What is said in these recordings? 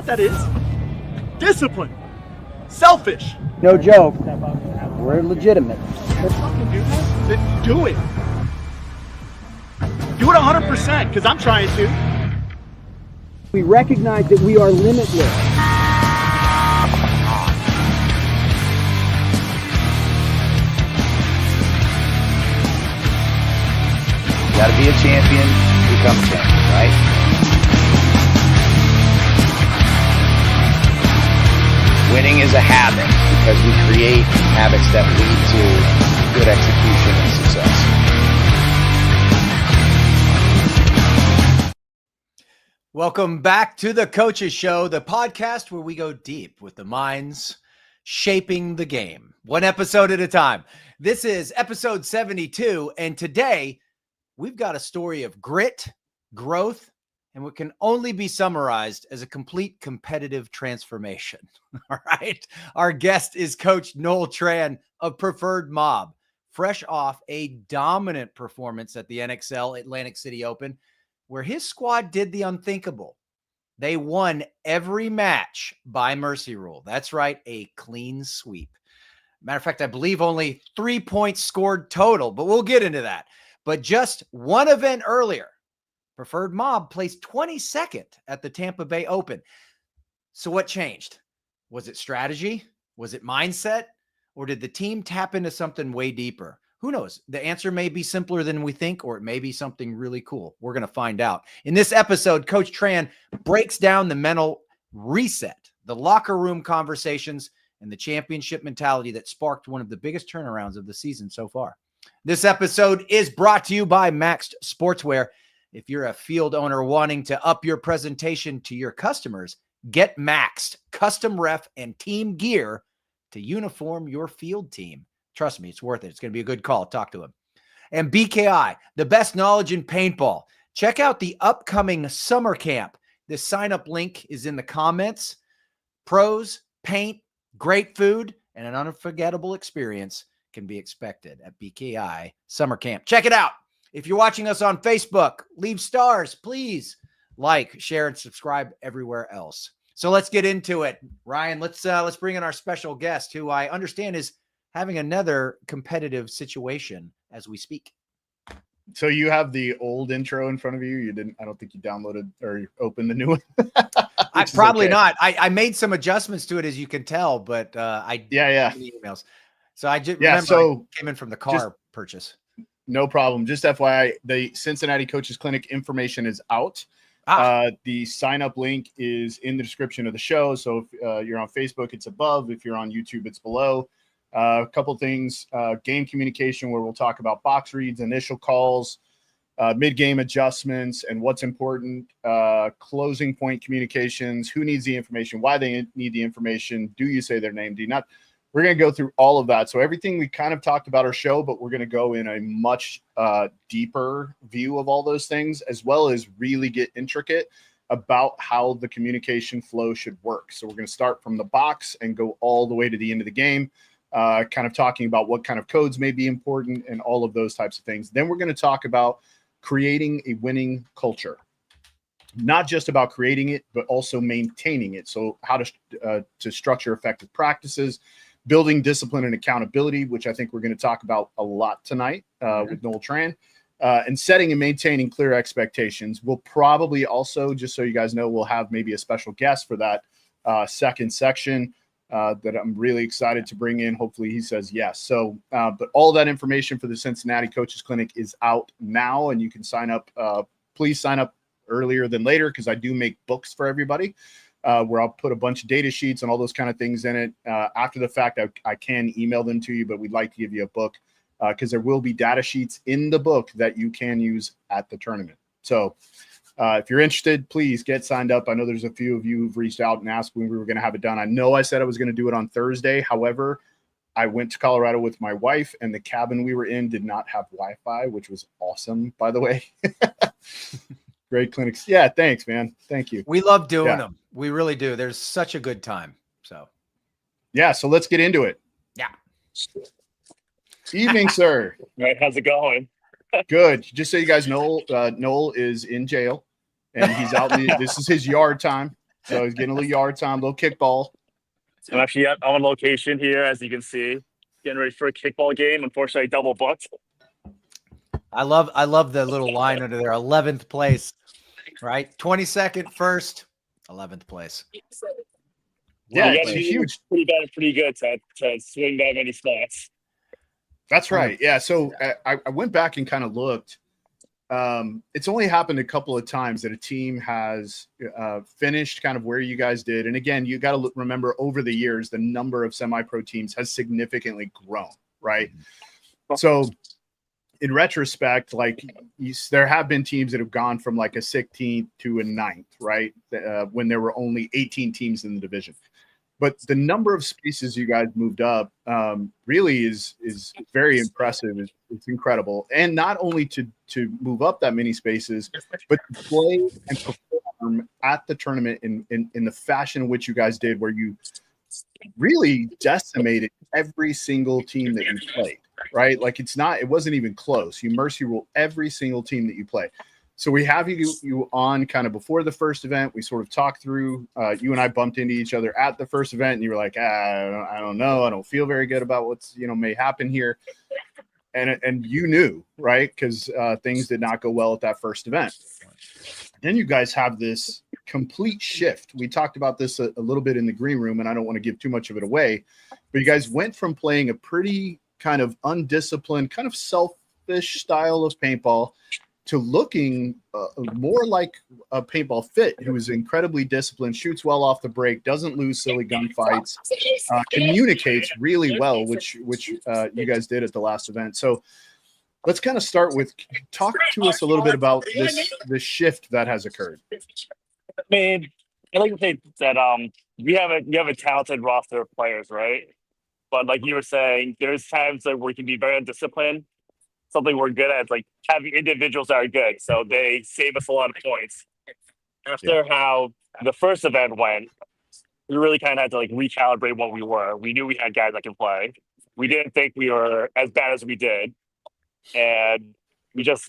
what that is? Discipline. Selfish. No joke. We're legitimate. Fucking do that? Then do it. Do it 100%, because I'm trying to. We recognize that we are limitless. You gotta be a champion to become a champion, right? Winning is a habit because we create habits that lead to good execution and success. Welcome back to the Coaches Show, the podcast where we go deep with the minds shaping the game, one episode at a time. This is episode 72, and today we've got a story of grit, growth, and what can only be summarized as a complete competitive transformation. All right. Our guest is Coach Noel Tran of Preferred Mob, fresh off a dominant performance at the NXL Atlantic City Open, where his squad did the unthinkable. They won every match by mercy rule. That's right, a clean sweep. Matter of fact, I believe only 3 points scored total, but we'll get into that. But just one event earlier, Preferred Mob placed 22nd at the Tampa Bay Open. So what changed? Was it strategy? Was it mindset? Or did the team tap into something way deeper? Who knows? The answer may be simpler than we think, or it may be something really cool. We're going to find out. In this episode, Coach Tran breaks down the mental reset, the locker room conversations, and the championship mentality that sparked one of the biggest turnarounds of the season so far. This episode is brought to you by Maxed Sportswear. If you're a field owner wanting to up your presentation to your customers, get Maxed custom ref and team gear to uniform your field team. Trust me, it's worth it. It's going to be a good call. Talk to him. And BKI, the best knowledge in paintball. Check out the upcoming summer camp. The sign-up link is in the comments. Pros, paint, great food, and an unforgettable experience can be expected at BKI Summer Camp. Check it out. If you're watching us on Facebook, leave stars, please. Like, share, and subscribe everywhere else. So let's get into it. Ryan, let's bring in our special guest, who I understand is having another competitive situation as we speak. So you have the old intro in front of you. I don't think you downloaded or opened the new one. I probably not. I made some adjustments to it, as you can tell, but I emails. So I just remember I came in from the car purchase. No problem. Just FYI, the Cincinnati Coaches Clinic information is out. The sign-up link is in the description of the show. So if you're on Facebook, it's above. If you're on YouTube, it's below. A couple things, game communication, where we'll talk about box reads, initial calls, mid-game adjustments, and what's important, closing point communications, who needs the information, why they need the information, do you say their name, do you not? We're going to go through all of that. So everything we kind of talked about our show, but we're going to go in a much deeper view of all those things, as well as really get intricate about how the communication flow should work. So we're going to start from the box and go all the way to the end of the game, kind of talking about what kind of codes may be important and all of those types of things. Then we're going to talk about creating a winning culture. Not just about creating it, but also maintaining it. So how to structure effective practices, building discipline and accountability, which I think we're going to talk about a lot tonight with Noel Tran, and setting and maintaining clear expectations. We'll probably also, just so you guys know, we'll have maybe a special guest for that second section that I'm really excited to bring in. Hopefully he says yes. So, but all that information for the Cincinnati Coaches Clinic is out now, and you can sign up. Please sign up earlier than later, because I do make books for everybody. Where I'll put a bunch of data sheets and all those kind of things in it. After the fact, I can email them to you, but we'd like to give you a book because there will be data sheets in the book that you can use at the tournament. So if you're interested, please get signed up. I know there's a few of you who've reached out and asked when we were going to have it done. I know I said I was going to do it on Thursday. However, I went to Colorado with my wife, and the cabin we were in did not have Wi-Fi, which was awesome, by the way. Great clinics. Yeah, thanks, man. Thank you. We love doing them. We really do. There's such a good time. So let's get into it. Yeah. Evening, sir. Right, how's it going? Good. Just so you guys know, Noel is in jail, and he's out. This is his yard time. So he's getting a little yard time, little kickball. I'm actually I'm on location here, as you can see, getting ready for a kickball game. Unfortunately, double booked. I love the little line under there. 11th place, right? 22nd first, 11th place. Yeah, You it's gotta be huge. pretty bad, pretty good to swing that many spots. That's right. Yeah. So I went back and kind of looked. It's only happened a couple of times that a team has finished kind of where you guys did. And again, you got to remember over the years, the number of semi-pro teams has significantly grown, right? So in retrospect, like there have been teams that have gone from like a 16th to a 9th, right? When there were only 18 teams in the division. But the number of spaces you guys moved up really is very impressive. It's incredible. And not only to move up that many spaces, but to play and perform at the tournament in the fashion in which you guys did, where you really decimated every single team that you played, right? Like it wasn't even close. You mercy rule every single team that you play. So we have you on kind of before the first event. We sort of talked through, you and I bumped into each other at the first event, and you were like, I don't know. I don't feel very good about what's, may happen here. And you knew, right? Because things did not go well at that first event. Then you guys have this complete shift. We talked about this a little bit in the green room, and I don't want to give too much of it away, but you guys went from playing a pretty kind of undisciplined, kind of selfish style of paintball to looking more like a paintball fit, who is incredibly disciplined, shoots well off the break, doesn't lose silly gunfights, communicates really well, which you guys did at the last event. So let's kind of start with, talk to us a little bit about this shift that has occurred. I mean, I like to say that you have a talented roster of players, right? But like you were saying, there's times where we can be very undisciplined. Something we're good at is like having individuals that are good, so they save us a lot of points. After how the first event went, we really kind of had to like recalibrate what we were. We knew we had guys that can play. We didn't think we were as bad as we did, and we just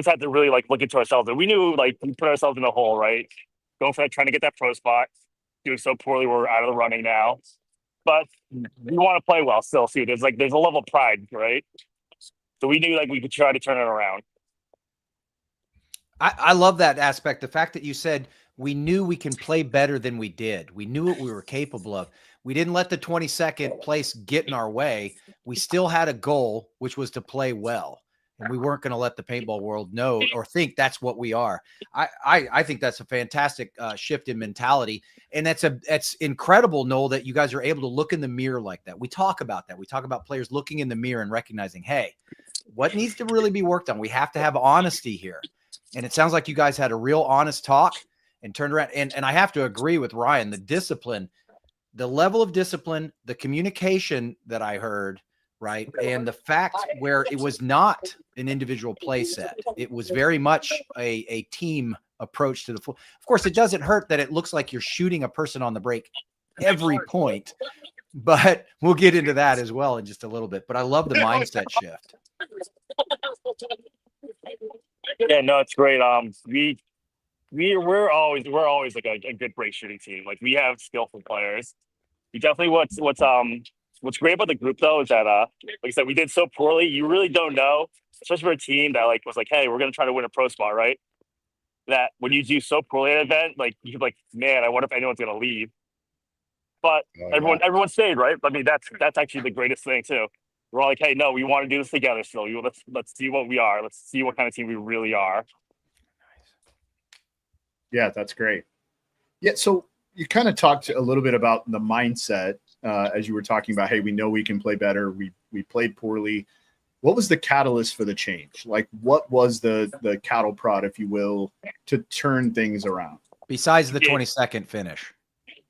had to really like look into ourselves. And we knew like we put ourselves in a hole, right? Going for that, trying to get that pro spot, doing so poorly, we're out of the running now. But we want to play well still. See, there's a level of pride, right? So we knew like we could try to turn it around. I love that aspect. The fact that you said we knew we can play better than we did. We knew what we were capable of. We didn't let the 22nd place get in our way. We still had a goal, which was to play well. And we weren't going to let the paintball world know or think that's what we are. I think that's a fantastic shift in mentality. And that's incredible, Noel, that you guys are able to look in the mirror like that. We talk about that. We talk about players looking in the mirror and recognizing, hey, what needs to really be worked on? We have to have honesty here. And it sounds like you guys had a real honest talk and turned around. And I have to agree with Ryan, the discipline, the level of discipline, the communication that I heard, right? And the fact where it was not an individual play set. It was very much a team approach to the full. Of course, it doesn't hurt that it looks like you're shooting a person on the break every point, but we'll get into that as well in just a little bit. But I love the mindset shift. Yeah, no, it's great. We're always like a good break shooting team. Like we have skillful players. We definitely what's great about the group though is that like I said, we did so poorly. You really don't know, especially for a team that like was like, hey, we're gonna try to win a pro spot, right? That when you do so poorly at an event, like you're like, man, I wonder if anyone's gonna leave. But everyone stayed, right? I mean, that's actually the greatest thing too. We're all like, hey, no, we want to do this together still. Let's see what we are. Let's see what kind of team we really are. Yeah, that's great. Yeah, so you kind of talked a little bit about the mindset as you were talking about, hey, we know we can play better. We played poorly. What was the catalyst for the change? Like, what was the cattle prod, if you will, to turn things around? Besides the 22nd finish.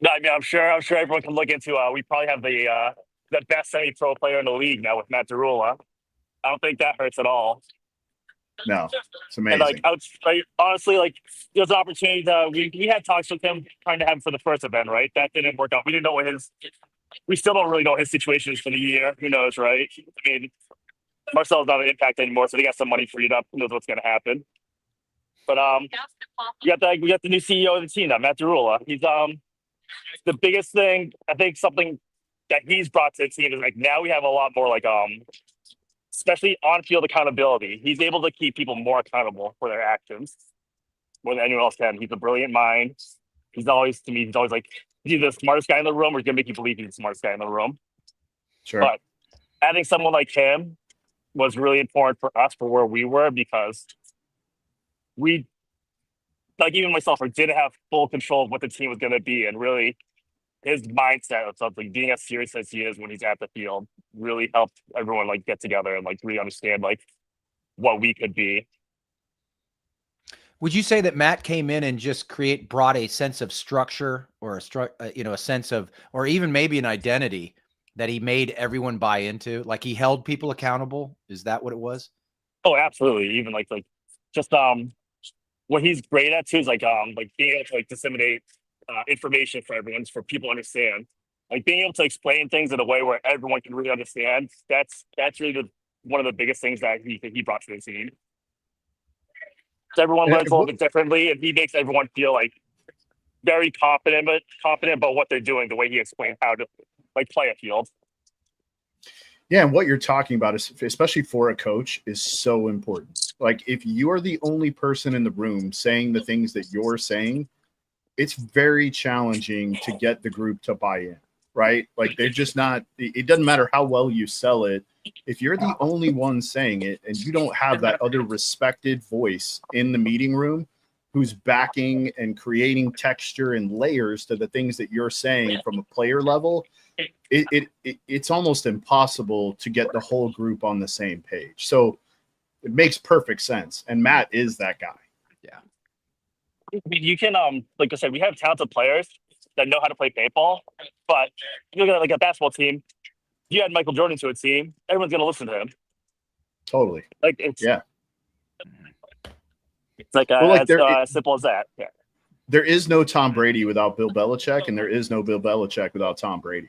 No, I mean, I'm sure everyone can look into. We probably have the best semi-pro player in the league now with Matt Derula. I don't think that hurts at all. No, it's amazing. And honestly, like there's an opportunity that we had talks with him trying to have him for the first event, right? That didn't work out. We didn't know we still don't really know his situation is for the year. Who knows, right? I mean, Marcel's not an impact anymore, so they got some money freed up. Who knows what's going to happen? But we got the new CEO of the team now, Matt Derula. He's the biggest thing, I think something that he's brought to the team is like now we have a lot more like especially on field accountability. He's able to keep people more accountable for their actions more than anyone else can. He's a brilliant mind. He's always like he's either the smartest guy in the room or he's gonna make you believe he's the smartest guy in the room. Sure. But adding someone like him was really important for us for where we were because we, like even myself, I didn't have full control of what the team was going to be, and really his mindset of something being as serious as he is when he's at the field really helped everyone like get together and like really understand like what we could be. Would you say that Matt came in and just brought a sense of structure or a sense of, or even maybe an identity that he made everyone buy into? Like he held people accountable? Is that what it was? Oh, absolutely. Even like just what he's great at too is like being able to like disseminate information for everyone, for people to understand. Like being able to explain things in a way where everyone can really understand. That's really one of the biggest things that he brought to the team. So everyone learns a little bit differently, and he makes everyone feel like very confident about what they're doing. The way he explained how to like play a field. Yeah, and what you're talking about is, especially for a coach, is so important. Like if you're the only person in the room saying the things that you're saying, it's very challenging to get the group to buy in, right? Like they're just not, it doesn't matter how well you sell it. If you're the only one saying it and you don't have that other respected voice in the meeting room who's backing and creating texture and layers to the things that you're saying from a player level, it's almost impossible to get the whole group on the same page. So it makes perfect sense. And Matt is that guy. Yeah. I mean, you can, like I said, we have talented players that know how to play paintball, but you look at like a basketball team, you add Michael Jordan to a team, everyone's going to listen to him. Totally. Like it's like as simple as that. Yeah. There is no Tom Brady without Bill Belichick, and there is no Bill Belichick without Tom Brady.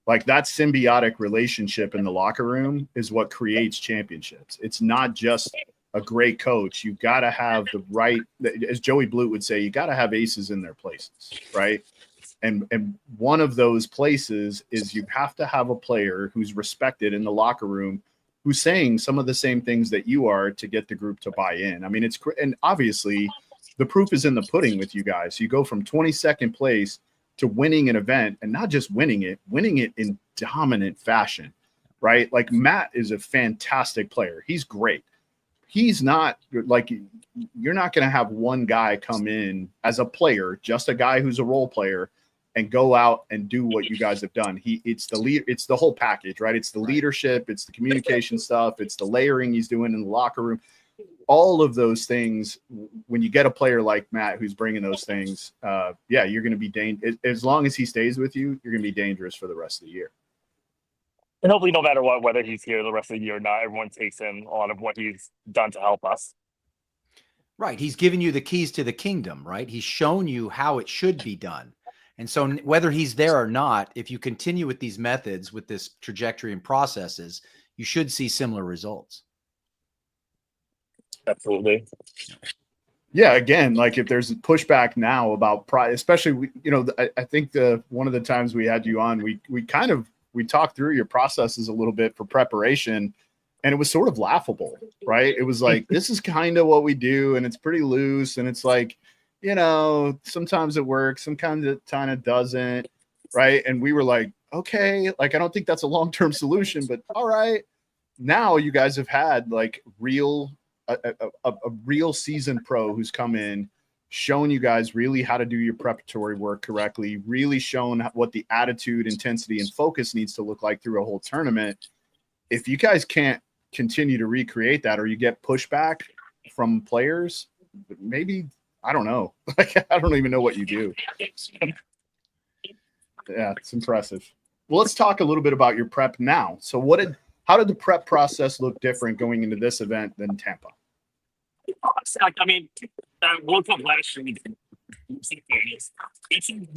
Like that symbiotic relationship in the locker room is what creates championships. It's not just a great coach. You've got to have the right, as Joey Blute would say, you got to have aces in their places, right? And one of those places is you have to have a player who's respected in the locker room, who's saying some of the same things that you are to get the group to buy in. I mean, and obviously the proof is in the pudding with you guys. You go from 22nd place to winning an event, and not just winning it in dominant fashion, right? Like Matt is a fantastic player. He's great. He's not like, you're not going to have one guy come in as a player, just a guy who's a role player, and go out and do what you guys have done. It's the whole package, right? It's the leadership, it's the communication stuff, it's the layering he's doing in the locker room. All of those things, when you get a player like Matt who's bringing those things, you're going to be as long as he stays with you, you're going to be dangerous for the rest of the year. And hopefully, no matter what, whether he's here the rest of the year or not, everyone takes in a lot of what he's done to help us. Right. He's given you the keys to the kingdom, right? He's shown you how it should be done. And so whether he's there or not, if you continue with these methods, with this trajectory and processes, you should see similar results. Absolutely. Yeah, again, like if there's a pushback now about especially, I think one of the times we had you on, we talked through your processes a little bit for preparation, and it was sort of laughable, right? It was like, this is kind of what we do, and it's pretty loose, and it's like, sometimes it works, sometimes it kind of doesn't, right? And we were like, okay, like I don't think that's a long-term solution, but all right. Now you guys have had like a real seasoned pro who's come in, shown you guys really how to do your preparatory work correctly, really shown what the attitude, intensity, and focus needs to look like through a whole tournament. If you guys can't continue to recreate that, or you get pushback from players, maybe, I don't know. Like, I don't even know what you do. Yeah, it's impressive. Well, let's talk a little bit about your prep now. So how did the prep process look different going into this event than Tampa? I mean, World Cup last year,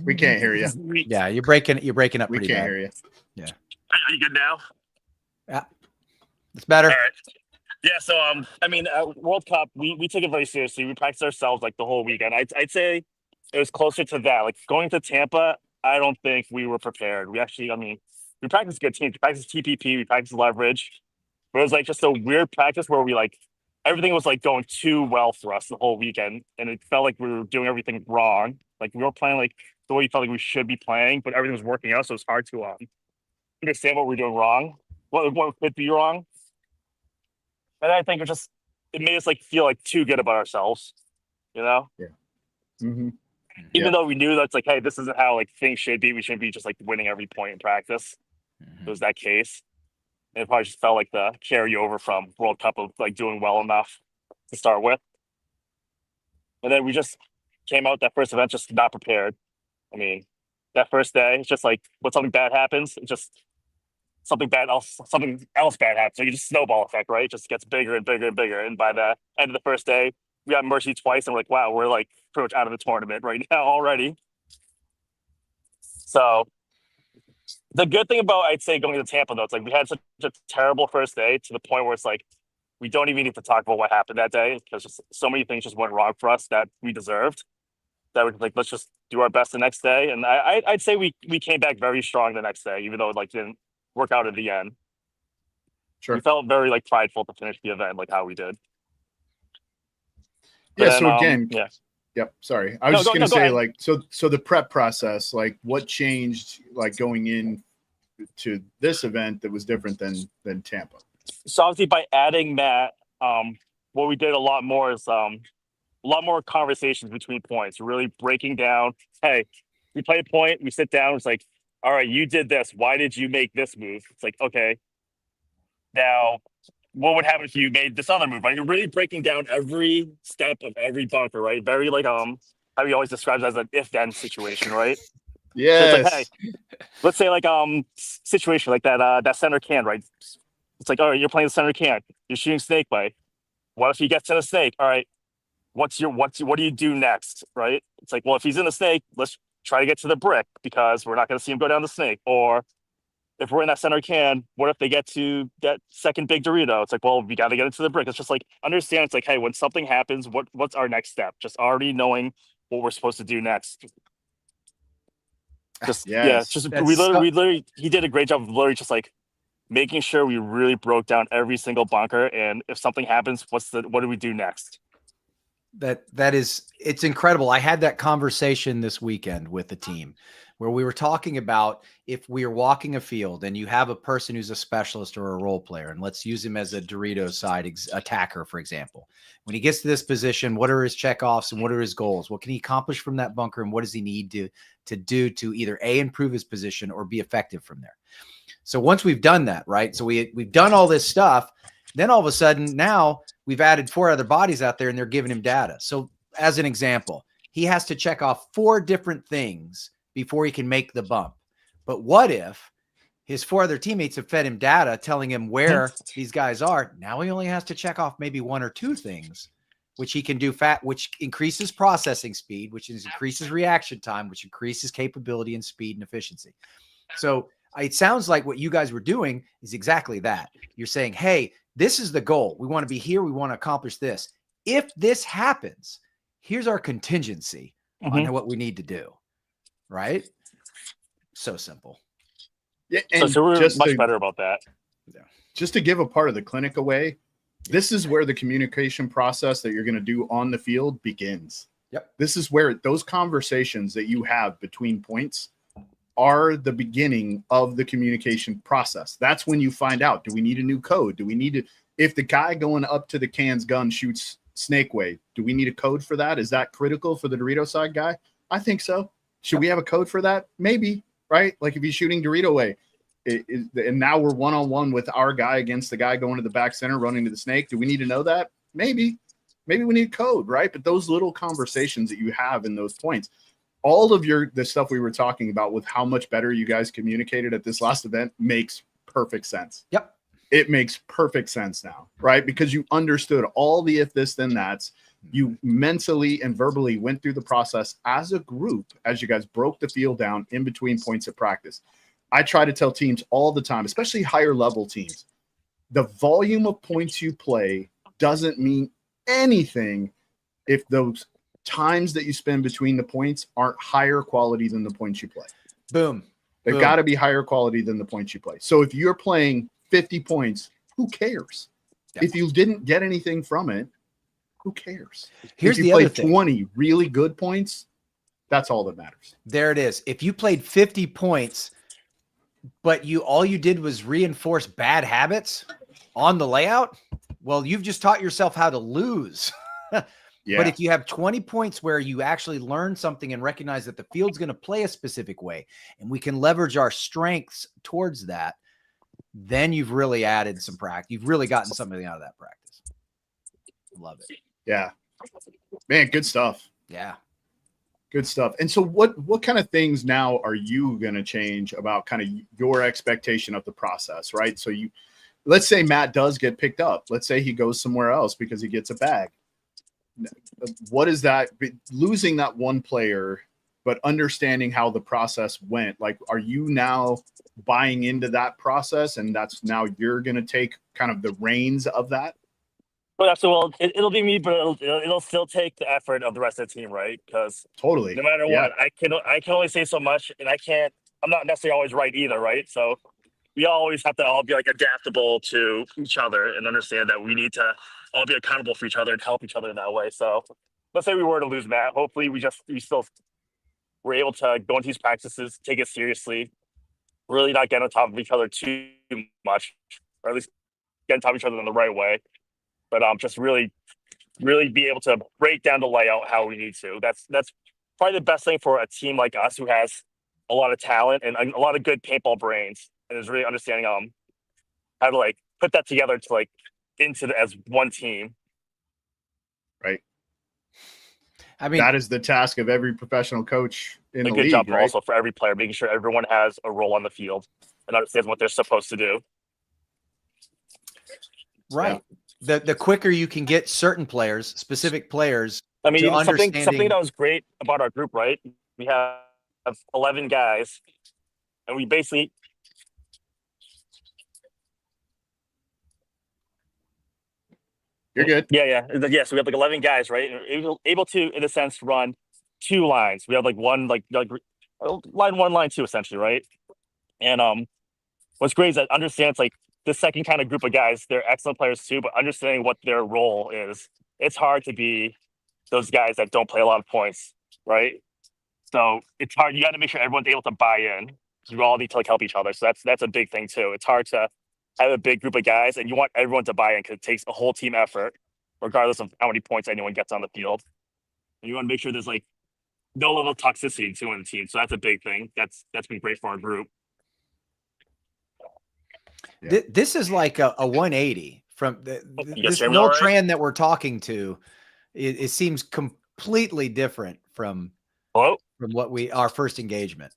we can't hear you. Yeah, you're breaking up We pretty can't bad. hear you. Yeah. Are you good now? Yeah. It's better. All right. Yeah, so I mean, World Cup, we took it very seriously. We practiced ourselves like the whole weekend. I'd say it was closer to that. Like going to Tampa, I don't think we were prepared. We actually, I mean, we practiced good teams. We practiced TPP, we practiced leverage. But it was like just a weird practice where we like everything was like going too well for us the whole weekend, and it felt like we were doing everything wrong. Like we were playing like the way we felt like we should be playing, but everything was working out, so it's hard to understand what we're doing wrong, what could be wrong. And I think it made us like feel like too good about ourselves, you know? Yeah. Mm-hmm. Even though we knew that's like, hey, this isn't how like things should be. We shouldn't be just like winning every point in practice. It was that case. And it probably just felt like the carryover from World Cup of like doing well enough to start with. And then we just came out that first event just not prepared. I mean, that first day, it's just like when something bad happens, it's just something else bad happens. So you just snowball effect, right? It just gets bigger and bigger and bigger. And by the end of the first day, we got mercy twice, and we're like, wow, we're like pretty much out of the tournament right now already. So the good thing about, I'd say, going to Tampa, though, it's like we had such a terrible first day to the point where it's like we don't even need to talk about what happened that day because just so many things just went wrong for us that we deserved. That we're like, let's just do our best the next day. And I'd say we came back very strong the next day, even though it like didn't work out at the end. Sure. We felt very like prideful to finish the event like how we did. Yeah. Then, So again, yeah. Yep. Sorry. I was just going to say, ahead. like, so the prep process, like what changed, like going in to this event that was different than Tampa? So obviously by adding Matt, what we did a lot more is a lot more conversations between points, really breaking down, hey, we play a point, we sit down, it's like, all right, you did this. Why did you make this move? It's like, okay, now what would happen if you made this other move, right? You're really breaking down every step of every bunker, right? Very like how he always describes it as an if-then situation, right? Yes. So it's like, hey, let's say like situation like that center can, right? It's like, all right, you're playing the center can, you're shooting snake bite. What if he gets in a snake? All right, what do you do next, right? It's like, well, if he's in the snake, let's try to get to the brick because we're not going to see him go down the snake. Or if we're in that center can, what if they get to that second big Dorito? It's like, well, we got to get into the brick. It's just like, understand. It's like, hey, when something happens, what's our next step? Just already knowing what we're supposed to do next. Just Yes. just we literally he did a great job of literally just like making sure we really broke down every single bunker. And if something happens, what do we do next? It's incredible. I had that conversation this weekend with the team where we were talking about if we are walking a field and you have a person who's a specialist or a role player, and let's use him as a Dorito side attacker, for example. When he gets to this position, what are his checkoffs and what are his goals? What can he accomplish from that bunker? And what does he need to do to either improve his position or be effective from there? So once we've done that, right? So we've done all this stuff. Then all of a sudden, now we've added 4 other bodies out there and they're giving him data. So as an example, he has to check off 4 different things before he can make the bump. But what if his 4 other teammates have fed him data telling him where these guys are? Now he only has to check off maybe 1 or 2 things, which he can do which increases processing speed, which increases reaction time, which increases capability and speed and efficiency. So it sounds like what you guys were doing is exactly that. You're saying, hey, this is the goal. We want to be here. We want to accomplish this. If this happens, here's our contingency on what we need to do. Right? So simple. Yeah, and so we're much better about that. Yeah. Just to give a part of the clinic away, this is where the communication process that you're going to do on the field begins. Yep. This is where those conversations that you have between points are the beginning of the communication process. That's when you find out, do we need a new code? Do we need to, if the guy going up to the can's gun shoots snake way, do we need a code for that? Is that critical for the Dorito side guy? I think so. Should we have a code for that? Maybe, right? Like if he's shooting Dorito way, and now we're one-on-one with our guy against the guy going to the back center, running to the snake. Do we need to know that? Maybe we need code, right? But those little conversations that you have in those points, all of the stuff we were talking about with how much better you guys communicated at this last event makes perfect sense. Yep. It makes perfect sense now, right? Because you understood all the if this, then that's. You mentally and verbally went through the process as a group as you guys broke the field down in between points of practice. I try to tell teams all the time, especially higher level teams, the volume of points you play doesn't mean anything if those times that you spend between the points aren't higher quality than the points you play. Boom. They've got to be higher quality than the points you play. So if you're playing 50 points, who cares? Yep. If you didn't get anything from it, who cares? Here's if you the other played thing. 20 really good points, that's all that matters. There it is. If you played 50 points, but all you did was reinforce bad habits on the layout, well, you've just taught yourself how to lose. Yeah. But if you have 20 points where you actually learn something and recognize that the field's going to play a specific way and we can leverage our strengths towards that, then you've really added some practice. You've really gotten something out of that practice. Love it. Yeah. Man, good stuff. Yeah. Good stuff. And so what kind of things now are you going to change about kind of your expectation of the process, right? So let's say Matt does get picked up. Let's say he goes somewhere else because he gets a bag. What is that? Losing that one player, but understanding how the process went. Like, are you now buying into that process, and that's now you're going to take kind of the reins of that? But well, it'll be me, but it'll still take the effort of the rest of the team, right? Because Totally. no matter Yeah. what, I can only say so much, and I'm not necessarily always right either, right? So we always have to all be like adaptable to each other and understand that we need to all be accountable for each other and help each other in that way. So let's say we were to lose Matt, hopefully we still were able to go into these practices, take it seriously, really not get on top of each other too much, or at least get on top of each other in the right way. But just really be able to break down the layout how we need to. That's probably the best thing for a team like us who has a lot of talent and a lot of good paintball brains, and is really understanding how to like put that together to like as one team. Right. I mean, that is the task of every professional coach in A the good league, job right? also for every player, making sure everyone has a role on the field and understands what they're supposed to do. right. The quicker you can get certain players, specific players, I mean, to something understanding. that was great about our group, right? We have 11 guys, and we basically You're good. Yeah. So we have like 11 guys, right? And we're able to, in a sense, run two lines. We have like one, like line one, line two, essentially, right? And what's great is that understands like the second kind of group of guys. They're excellent players too, but understanding what their role is, it's hard to be those guys that don't play a lot of points, right? So it's hard. You got to make sure everyone's able to buy in. You all need to like help each other. So that's a big thing too. It's hard to have a big group of guys, and you want everyone to buy in because it takes a whole team effort, regardless of how many points anyone gets on the field. And you want to make sure there's like no level of toxicity too in the team. So that's a big thing. That's been great for our group. Yeah. This is like a 180 from this hear me Noel all right? Tran that we're talking to. It seems completely different from Hello? what our first engagement.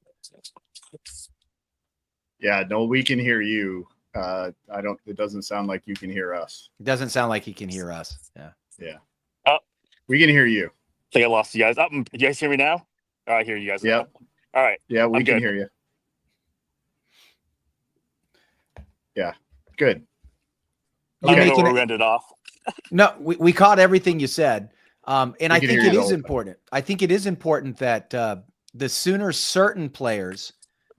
Yeah, no, we can hear you. It doesn't sound like you can hear us. It doesn't sound like he can hear us. Yeah. Yeah. We can hear you. I think I lost you guys. Did you guys hear me now? I hear you guys. Yep. Now. All right. Yeah, we I'm can good. hear you. Yeah. Good. I don't know making where it- we ended off. No, we caught everything you said. And I can think hear it you is all. important. I think it is important that the sooner certain players,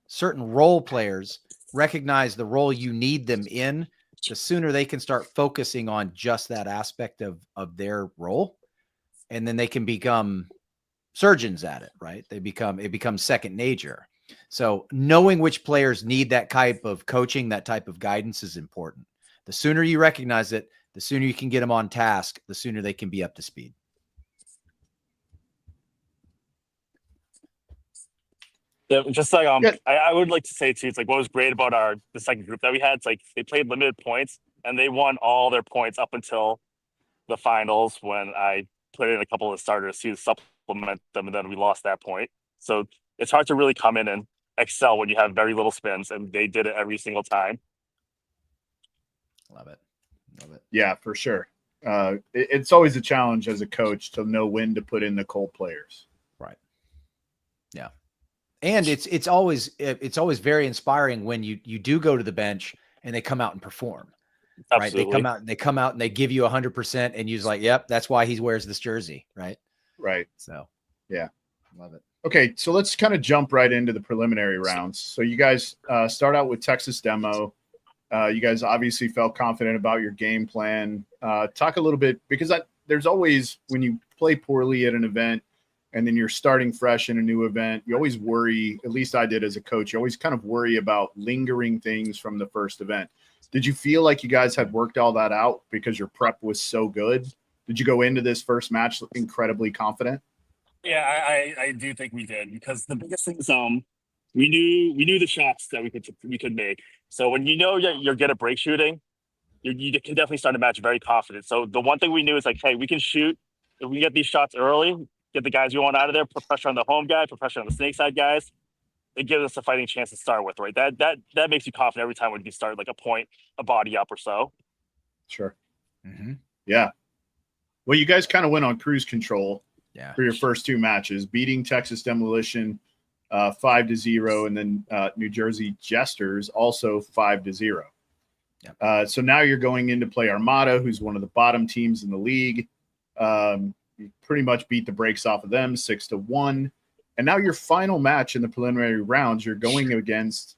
certain role players recognize the role you need them in, the sooner they can start focusing on just that aspect of their role. And then they can become surgeons at it, right? It becomes second nature. So knowing which players need that type of coaching, that type of guidance is important. The sooner you recognize it, the sooner you can get them on task, the sooner they can be up to speed. Yeah, just like Yeah. I would like to say too, it's like what was great about the second group that we had. It's like they played limited points and they won all their points up until the finals when I put in a couple of starters to supplement them, and then we lost that point. So it's hard to really come in and excel when you have very little spins, and they did it every single Love it. Yeah, for sure. It's always a challenge as a coach to know when to put in the cold players. Right. Yeah. And it's always very inspiring when you do go to the bench and they come out and perform. right? Absolutely. They come out and they give you 100% and you're like, yep, that's why he wears this jersey. Right. Right. So yeah. Love it. Okay. So let's kind of jump right into the preliminary rounds. So you guys start out with Texas Demo. You guys obviously felt confident about your game plan. Talk a little bit, because there's always, when you play poorly at an event and then you're starting fresh in a new event, you always worry, at least I did as a coach, you always kind of worry about lingering things from the first event. Did you feel like you guys had worked all that out because your prep was so good? Did you go into this first match incredibly confident? Yeah, I do think we did, because the biggest thing is we knew the shots that we could make. So when you know you're good at break shooting, you can definitely start a match very confident. So the one thing we knew is like, hey, we can shoot. If we get these shots early, get the guys we want out of there, put pressure on the home guy, put pressure on the snake side guys. It gives us a fighting chance to start with, right? That makes you confident every time when you start like a point, a body up or so. Sure. Mm-hmm. Yeah. Well, you guys kind of went on cruise control Yeah. for your first two matches, beating Texas Demolition 5-0, and then New Jersey Jesters also 5-0. Yep. So now you're going in to play Armada, who's one of the bottom teams in the league. You pretty much beat the brakes off of them 6-1. And now your final match in the preliminary rounds, you're going against,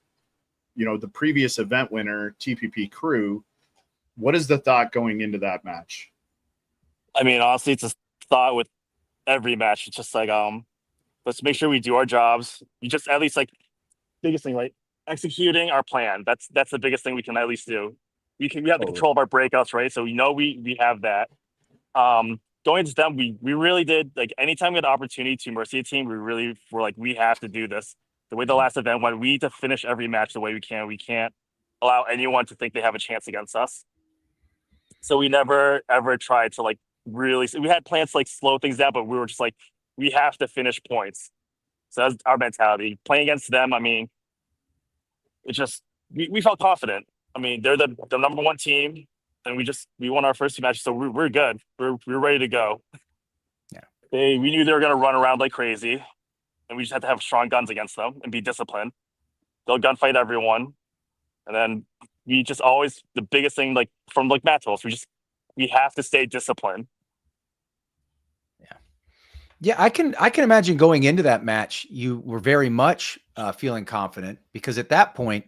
the previous event winner, TPP Crew. What is the thought going into that match? I mean, honestly, it's a thought with every match. It's just like, let's make sure we do our jobs. You just at least, like, biggest thing, right? Executing our plan. That's the biggest thing we can at least do. We have the control of our breakouts, right? So we have that. Going to them, we really did, like, anytime we had the opportunity to mercy a team, we really were like, we have to do this. The way the last event went, we need to finish every match the way we can. We can't allow anyone to think they have a chance against us. So we never ever tried to, like, really, we had plans to, like, slow things down, but we were just like, we have to finish points. So that's our mentality. Playing against them, I mean, it's just, we felt confident. I mean, they're the number one team, and we won our first two matches, so we're good. We're ready to go. Yeah. We knew they were going to run around like crazy, and we just had to have strong guns against them and be disciplined. They'll gunfight everyone, and then we just always, the biggest thing, like, from, like, Matt told us, we have to stay disciplined. Yeah, I can imagine going into that match, you were very much feeling confident, because at that point,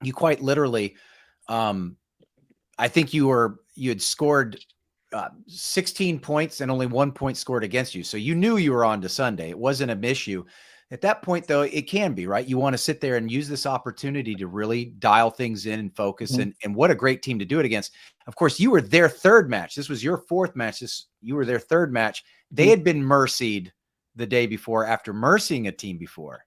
you quite literally, I think you had scored 16 points and only 1 point scored against you. So you knew you were on to Sunday. It wasn't an issue. At that point, though, it can be, right? You want to sit there and use this opportunity to really dial things in and focus. Mm-hmm. And what a great team to do it against. Of course, you were their third match. This was your fourth match. You were their third match. They had been mercied the day before after mercying a team before.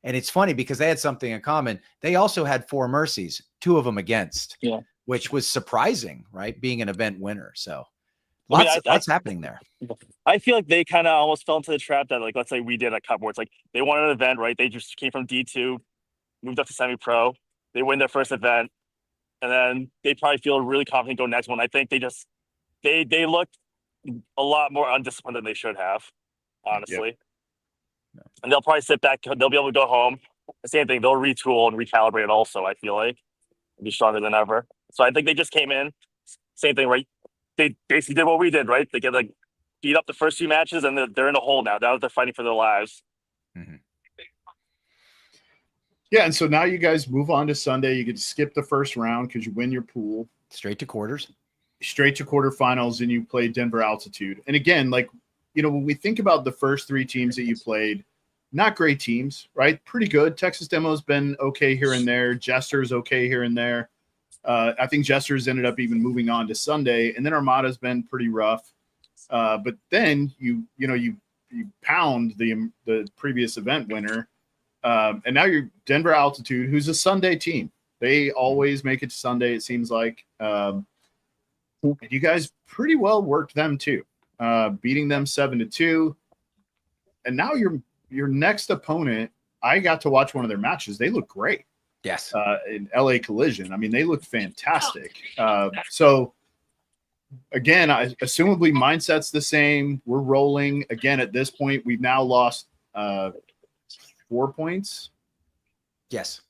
And it's funny because they had something in common. They also had 4 mercies, 2 of them against, which was surprising, right? Being an event winner. So lots happening there. I feel like they kind of almost fell into the trap that, like, let's say we did a cup where it's like they won an event, right? They just came from D2, moved up to semi-pro. They win their first event, and then they probably feel really confident going next one. I think they looked a lot more undisciplined than they should have, honestly. Yep. And they'll probably sit back. They'll be able to go home. The same thing. They'll retool and recalibrate also, I feel like. Be stronger than ever. So I think they just came in. Same thing, right? They basically did what we did, right? They get, like, beat up the first 2 matches, and they're in a hole now. Now they're fighting for their lives. Mm-hmm. Yeah, and so now you guys move on to Sunday. You get to skip the first round because you win your pool. Straight to quarters. Straight to quarterfinals, and you play Denver Altitude. And again, like, when we think about the first 3 teams that you played, not great teams, right? Pretty good. Texas Demo's been okay here and there. Jester's okay here and there. I think Jester's ended up even moving on to Sunday, and then Armada's been pretty rough. But then you pound the previous event winner, and now you're Denver Altitude, who's a Sunday team. They always make it to Sunday, it seems like. And you guys pretty well worked them too, beating them 7-2. And now your next opponent, I got to watch one of their matches. They look great. Yes. In LA Collision. I mean, they look fantastic. So again, assumably mindset's the same. We're rolling again. At this point, we've now lost 4 points. Yes.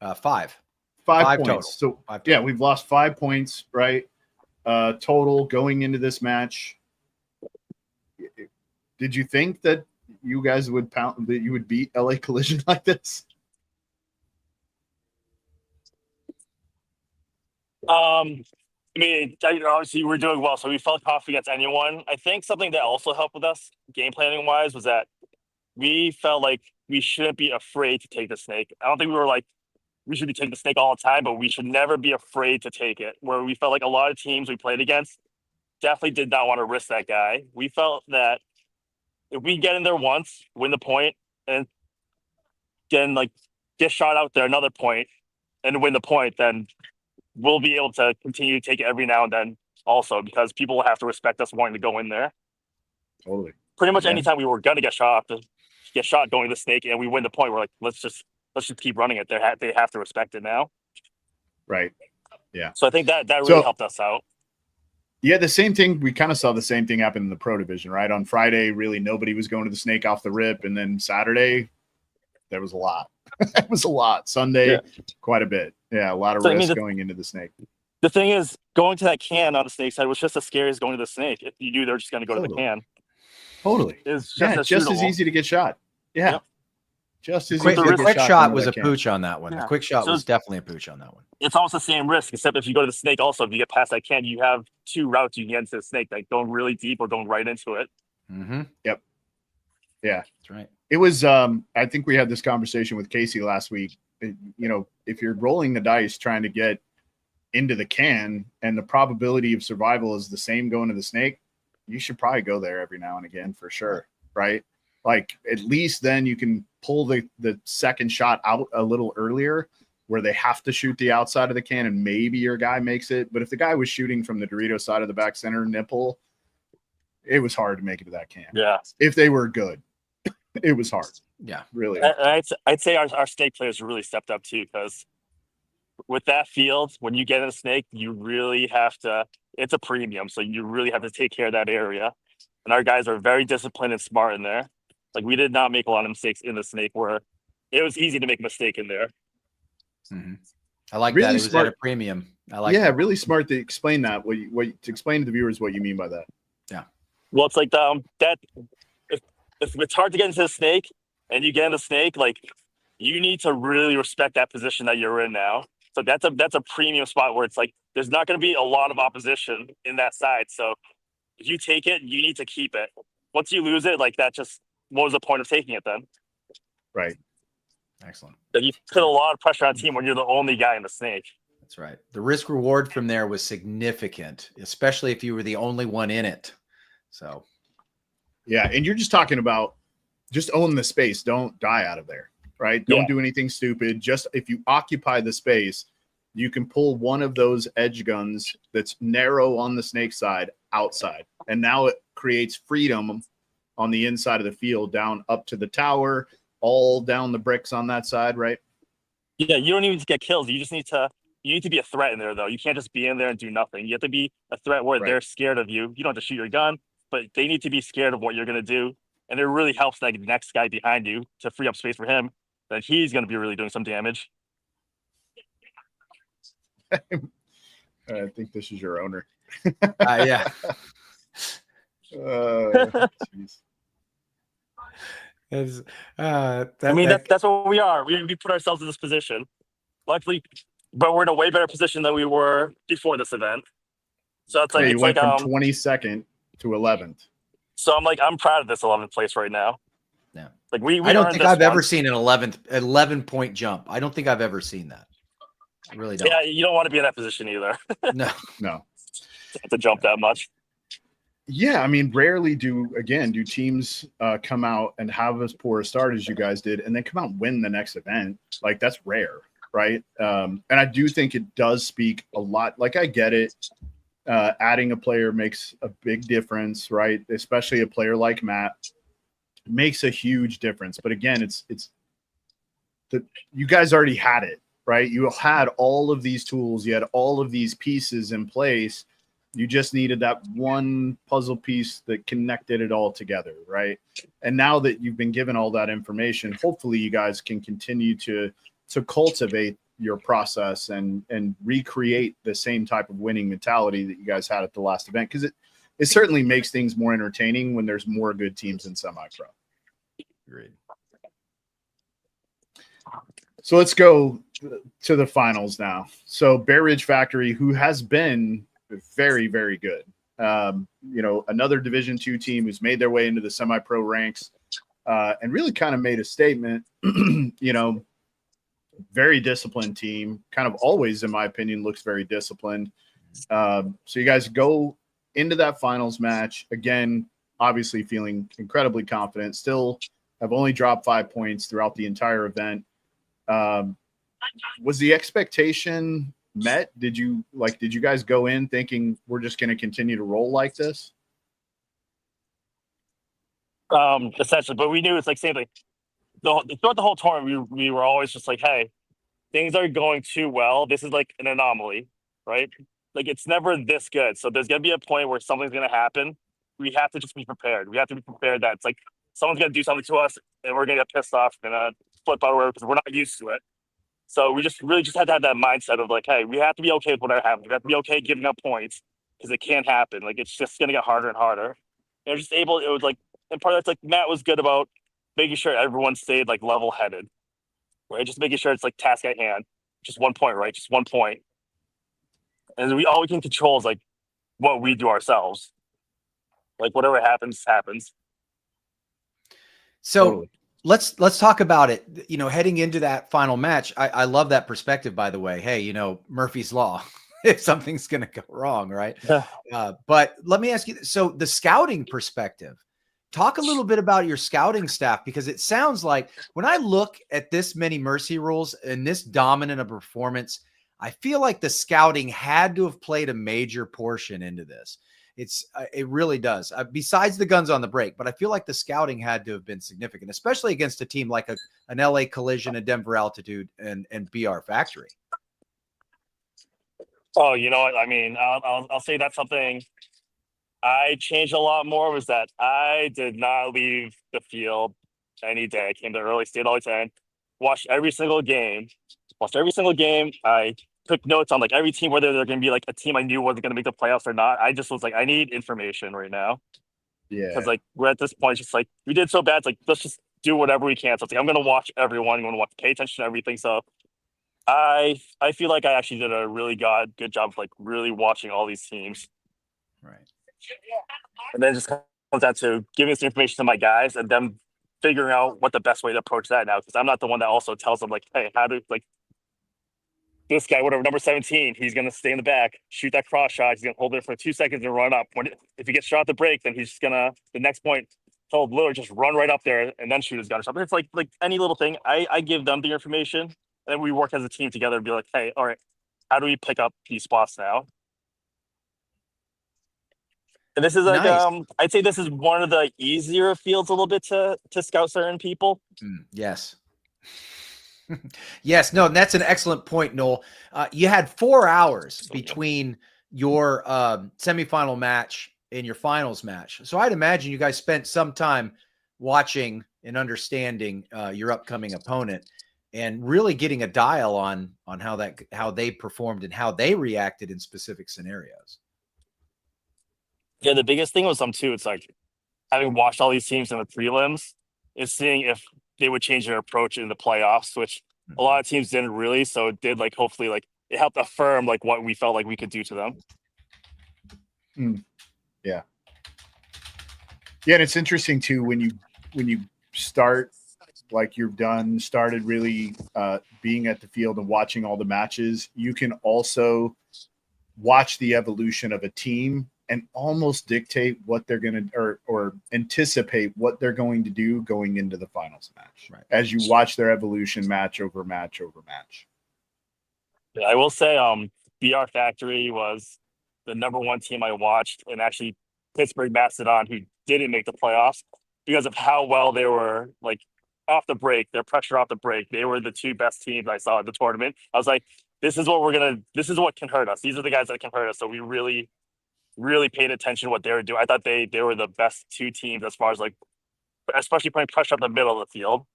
5. 5 total. points. So Five yeah, total. we've lost 5 points, right? Total going into this match. Did you think that you guys would beat LA Collision like this? I mean, obviously we're doing well, so we felt confident against anyone. I think something that also helped with us game planning wise was that we felt like we shouldn't be afraid to take the snake. I don't think we were like we should be taking the snake all the time, but we should never be afraid to take it. Where we felt like a lot of teams we played against definitely did not want to risk that guy. We felt that if we get in there once, win the point, and then like get shot out there another point and win the point, then we'll be able to continue to take it every now and then also because people will have to respect us wanting to go in there. Totally. Pretty much Yeah. anytime we were gonna get shot going to the snake and we win the point, we're like, let's just keep running it. They have to respect it now. Right. Yeah. So I think that really helped us out. Yeah, the same thing. We kind of saw the same thing happen in the pro division, right? On Friday, really nobody was going to the snake off the rip. And then Saturday, there was a lot. It was a lot. Sunday, quite a bit. Yeah, a lot of risk going into the snake. The thing is, going to that can on the snake side was just as scary as going to the snake. If you knew they're just going to go to the can. Totally. It's just, just as easy to get shot. Yeah. Yep. Just as The easy to get quick shot shot into was a that can. pooch on that one. Yeah. The quick shot So was definitely a pooch on that one. It's almost the same risk, except if you go to the snake also, if you get past that can, you have two routes you can get into the snake, like going really deep or going right into it. Mm-hmm. Yep. Yeah. That's right. It was, I think we had this conversation with Casey last week. You know, if you're rolling the dice trying to get into the can and the probability of survival is the same going to the snake, you should probably go there every now and again for sure. Right. Like at least then you can pull the second shot out a little earlier where they have to shoot the outside of the can and maybe your guy makes it. But if the guy was shooting from the Dorito side of the back center nipple, it was hard to make it to that can. Yeah. If they were good, it was hard. Yeah. Really. I'd say our snake players really stepped up too, because with that field, when you get in a snake, you really have to, it's a premium. So you really have to take care of that area. And our guys are very disciplined and smart in there. Like we did not make a lot of mistakes in the snake where it was easy to make a mistake in there. Mm-hmm. I like Really that. It was smart. at a premium. I like Yeah, that. really smart to explain that. To explain to the viewers what you mean by that. Yeah. Well, it's like that if it's hard to get into the snake and you get in the snake, like you need to really respect that position that you're in now. So that's a premium spot where it's like there's not going to be a lot of opposition in that side. So if you take it, you need to keep it. Once you lose it, like that just what was the point of taking it then? Right. Excellent. Like you put a lot of pressure on a team when you're the only guy in the snake. That's right. The risk reward from there was significant, especially if you were the only one in it. So Yeah, and you're just talking about just own the space. Don't die out of there, right? Don't do anything stupid. Just if you occupy the space, you can pull one of those edge guns that's narrow on the snake side outside. And now it creates freedom on the inside of the field down up to the tower, all down the bricks on that side, right? Yeah, you don't even need to get kills. You need to be a threat in there though. You can't just be in there and do nothing. You have to be a threat where they're scared of you. You don't have to shoot your gun, but they need to be scared of what you're going to do. And it really helps that next guy behind you to free up space for him, that he's going to be really doing some damage. I think this is your owner. yeah. Geez. I mean, that's what we are. We put ourselves in this position. Luckily, but we're in a way better position than we were before this event. So it's like Yeah, you went from from 22nd to 11th. So I'm proud of this 11th place right now. Yeah. Like we I don't earned think this I've ever once. seen an 11-point jump. I don't think I've ever seen that. I really don't. Yeah, you don't want to be in that position either. No. To jump that much. Yeah, I mean, rarely do teams come out and have as poor a start as you guys did, and then come out and win the next event. Like that's rare, right? And I do think it does speak a lot. Like I get it. Adding a player makes a big difference, right? Especially a player like Matt makes a huge difference. But again, it's you guys already had it, right? You had all of these tools, you had all of these pieces in place. You just needed that one puzzle piece that connected it all together, right? And now that you've been given all that information, hopefully you guys can continue to cultivate your process and recreate the same type of winning mentality that you guys had at the last event, because it certainly makes things more entertaining when there's more good teams in semi-pro. Agreed. So let's go to the finals now. So Bear Ridge Factory, who has been very, very good. Another Division II team who's made their way into the semi-pro ranks and really kind of made a statement, very disciplined team, kind of always, in my opinion, looks very disciplined. So you guys go into that finals match, again, obviously feeling incredibly confident, still have only dropped 5 points throughout the entire event. Was the expectation met? Did you guys go in thinking we're just going to continue to roll like this? Essentially, but we knew it's like same thing. Throughout the whole tournament, we were always just like, hey, things are going too well. This is like an anomaly, right? Like it's never this good. So there's gonna be a point where something's gonna happen. We have to just be prepared. We have to be prepared that it's like someone's gonna do something to us and we're gonna get pissed off and flip out or whatever because we're not used to it. So we just really just had to have that mindset of like, hey, we have to be okay with whatever happens. We have to be okay giving up points because it can't happen. Like it's just gonna get harder and harder. And just it was like, and part of that's like Matt was good about making sure everyone stayed like level headed, right? Just making sure it's like task at hand, just 1 point, right? Just 1 point. And all we can control is like what we do ourselves. Like whatever happens, happens. So Totally. let's talk about it. Heading into that final match, I love that perspective, by the way. Hey, Murphy's Law. If something's going to go wrong, right? But let me ask you, so the scouting perspective, talk a little bit about your scouting staff, because it sounds like when I look at this many mercy rules and this dominant a performance, I feel like the scouting had to have played a major portion into this. It really does. Besides the guns on the break, but I feel like the scouting had to have been significant, especially against a team like an LA Collision, a Denver Altitude, and BR Factory. Oh, you know what? I mean, I'll say that's something I changed a lot more was that I did not leave the field any day. I came there early, stayed all the time, watched every single game. I took notes on like every team, whether they're going to be like a team I knew wasn't going to make the playoffs or not. I just was like, I need information right now. Yeah. Because like we're at this point, just like we did so bad. It's like, let's just do whatever we can. So it's like, I'm going to watch everyone. I'm going to pay attention to everything. So I feel like I actually did a really good job of like really watching all these teams. Right. And then it just comes down to giving this information to my guys and them figuring out what the best way to approach that now. Because I'm not the one that also tells them like, hey, how to like this guy, whatever, number 17, he's going to stay in the back, shoot that cross shot. He's going to hold it for 2 seconds and run up. If he gets shot at the break, then he's just going to, the next point, he'll literally just run right up there and then shoot his gun or something. It's like any little thing. I give them the information and then we work as a team together and be like, hey, all right, how do we pick up these spots now? And this is like, Nice. I'd say this is one of the easier fields a little bit to scout certain people. Yes. Yes. No, that's an excellent point, Noel. You had 4 hours between your semifinal match and your finals match. So I'd imagine you guys spent some time watching and understanding your upcoming opponent and really getting a dial on how they performed and how they reacted in specific scenarios. Yeah, the biggest thing was too. It's like having watched all these teams in the prelims, is seeing if they would change their approach in the playoffs, which a lot of teams didn't really. So it did like hopefully like it helped affirm like what we felt like we could do to them. Yeah. Yeah, and it's interesting too when you start like you've started really being at the field and watching all the matches, you can also watch the evolution of a team and almost dictate what they're going to or anticipate what they're going to do going into the finals match, right, as you watch their evolution match over match over match. Yeah, I will say BR Factory was the #1 team I watched, and actually Pittsburgh Mastodon, who didn't make the playoffs because of how well they were like off the break, their pressure off the break. They were the 2 best teams I saw at the tournament. I was like, this is what can hurt us. These are the guys that can hurt us. So we really paid attention to what they were doing. I thought they were the best 2 teams as far as like, especially putting pressure up the middle of the field.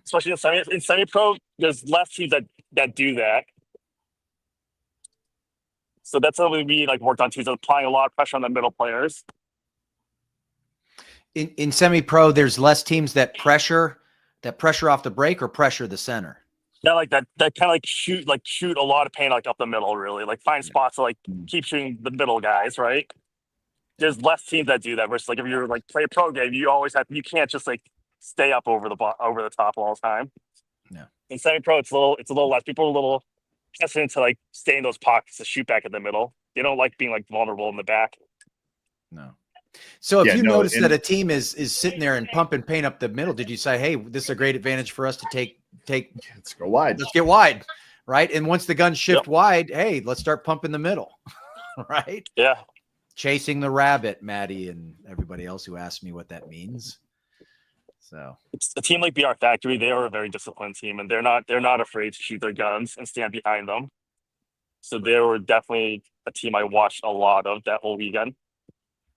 especially in semi-pro. There's less teams that do that. So that's something we like worked on too. So applying a lot of pressure on the middle players. In semi-pro, there's less teams that pressure off the break or pressure the center. Yeah, like that kind of shoot a lot of pain like up the middle, really. Like find spots to like keep shooting the middle guys, right? There's less teams that do that versus like if you're like play a pro game, you can't just like stay up over the top all the time. No. In semi-pro, it's a little less. People are a little hesitant to like stay in those pockets to shoot back in the middle. They don't like being like vulnerable in the back. No. So if you notice that a team is sitting there and pumping paint up the middle, did you say, hey, this is a great advantage for us to take let's go wide. Let's get wide, right? And once the guns shift wide, hey, let's start pumping the middle, right? Yeah. Chasing the rabbit, Maddie and everybody else who asked me what that means. So it's a team like BR Factory. They are a very disciplined team, and they're not afraid to shoot their guns and stand behind them. So they were definitely a team I watched a lot of that whole weekend.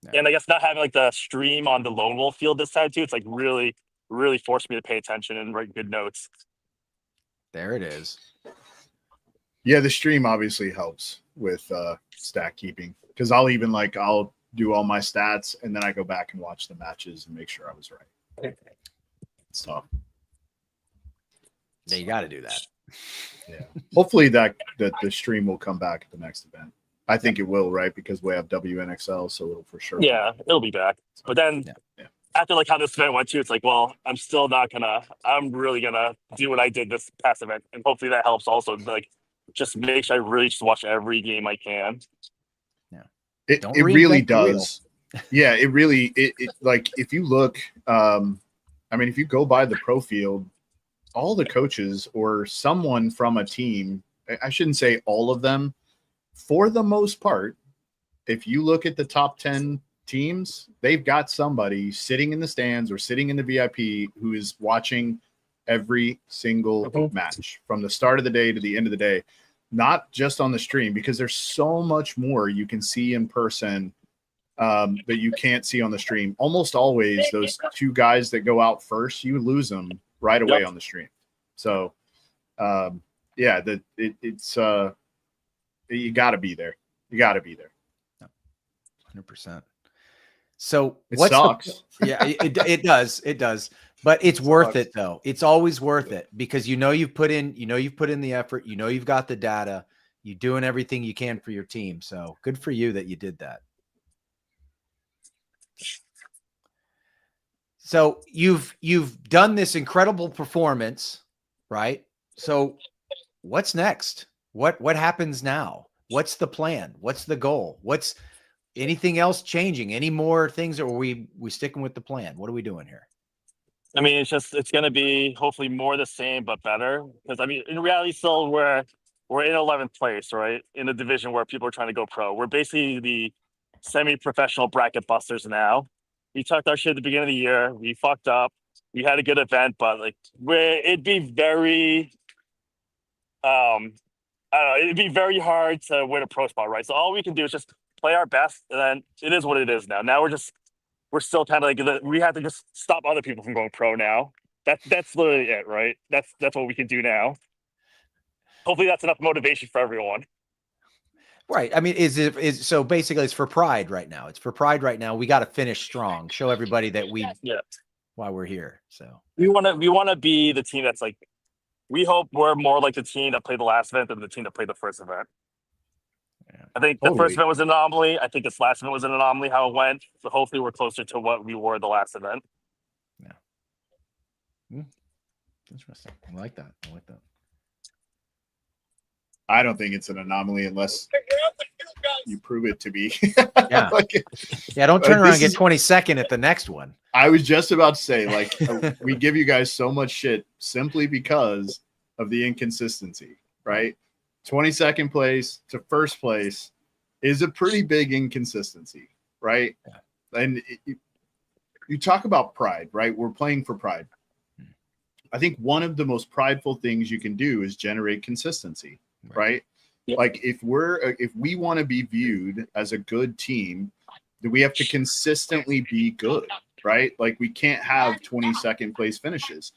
Yeah. And I guess not having like the stream on the Lone Wolf field this time too, it's like really, really forced me to pay attention and write good notes. There it is. Yeah, the stream obviously helps with stat keeping because I'll do all my stats and then I go back and watch the matches and make sure I was right. It's tough. Yeah, you got to do that. Yeah. Hopefully that the stream will come back at the next event. I think it will, right? Because we have WNXL, so it'll for sure. Yeah, it'll be back. But then after like how this event went too, it's like, well, I'm really gonna do what I did this past event. And hopefully that helps also like just make sure I really just watch every game I can. Yeah. It really does. Yeah, it really like if you look if you go by the pro field, all the coaches or someone from a team, I shouldn't say all of them, for the most part, if you look at the top 10 teams, they've got somebody sitting in the stands or sitting in the VIP who is watching every single match from the start of the day to the end of the day, not just on the stream, because there's so much more you can see in person that you can't see on the stream. Almost always those two guys that go out first, you lose them right away on the stream. So, it's you got to be there. You got to be there. 100%. So it sucks. It does. It does. But it's worth it though. It's always worth it because you've put in the effort, you've got the data, you're doing everything you can for your team. So good for you that you did that. So you've done this incredible performance, right? So what's next? What happens now? What's the plan? What's the goal? What's anything else changing? Any more things, or are we sticking with the plan? What are we doing here? I mean, it's going to be hopefully more the same, but better. Because I mean, in reality, still we're in 11th place, right? In a division where people are trying to go pro. We're basically the semi-professional bracket busters now. We talked our shit at the beginning of the year. We fucked up. We had a good event, but like it'd be very, I don't know. It'd be very hard to win a pro spot, right? So all we can do is just play our best, and then it is what it is now. Now we're still kind of like we have to just stop other people from going pro now. That's literally it, right? That's what we can do now. Hopefully, that's enough motivation for everyone. Right. I mean, so basically it's for pride right now. It's for pride right now. We got to finish strong. Show everybody that why we're here. So we want to be the team that's like. We hope we're more like the team that played the last event than the team that played the first event. Yeah. I think the first event was an anomaly. I think this last event was an anomaly, how it went. So hopefully we're closer to what we were the last event. Yeah. Interesting. I like that. I don't think it's an anomaly unless you prove it to be. Yeah. Don't turn around and get 22nd at the next one. I was just about to say, we give you guys so much shit simply because of the inconsistency, right? 22nd place to first place is a pretty big inconsistency, right? Yeah. And you talk about pride, right? We're playing for pride. I think one of the most prideful things you can do is generate consistency, right? Yep. Like if we want to be viewed as a good team, then we have to consistently be good, right? Like we can't have 22nd place finishes.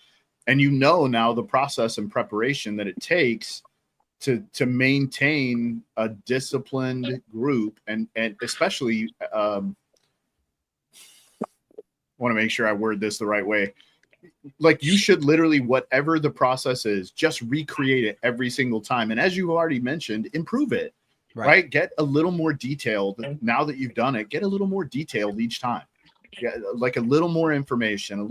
And you know now the process and preparation that it takes to maintain a disciplined group, and especially want to make sure I word this the right way. Like, you should literally, whatever the process is, just recreate it every single time. And as you already mentioned, improve it, right? Get a little more detailed. Now that you've done it, get a little more detailed each time. Yeah, like a little more information.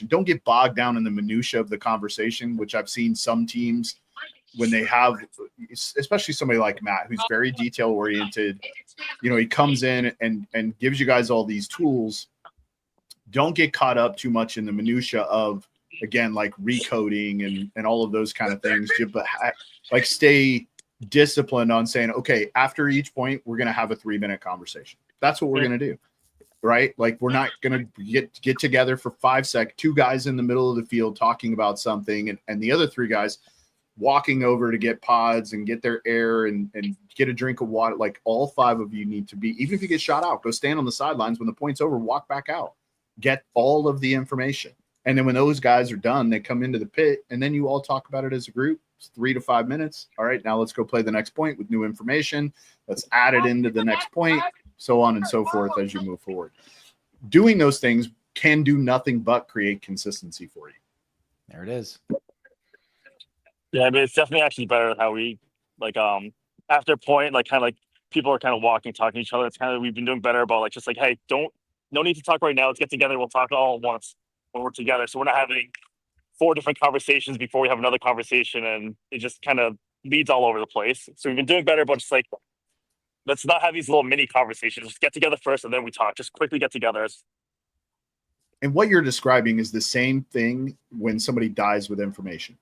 Don't get bogged down in the minutia of the conversation, which I've seen some teams when they have, especially somebody like Matt, who's very detail oriented. You know, he comes in and gives you guys all these tools. Don't get caught up too much in the minutia of, again, like recoding and all of those kind of things. But like, stay disciplined on saying, okay, after each point, we're going to have a 3-minute conversation. That's what we're going to do, right? Like, we're not going to get together for 5 seconds, 2 guys in the middle of the field talking about something, and the other 3 guys walking over to get pods and get their air and get a drink of water. Like, all 5 of you need to be, even if you get shot out, go stand on the sidelines. When the point's over, walk back out. Get all of the information. And then when those guys are done, they come into the pit, and then you all talk about it as a group. It's 3 to 5 minutes. All right, now let's go play the next point with new information. Let's add it into the next point, so on and so forth as you move forward. Doing those things can do nothing but create consistency for you. There it is. Yeah, I mean, it's definitely actually better how we, like, after point, like, kind of like people are kind of walking, talking to each other. It's kind of, we've been doing better about, like, just like, hey, no need to talk right now. Let's get together. We'll talk all at once when we're together. So we're not having 4 different conversations before we have another conversation, and it just kind of leads all over the place. So we've been doing better, but just like, let's not have these little mini conversations. Just get together first, and then we talk. Just quickly get together. And what you're describing is the same thing when somebody dies with information.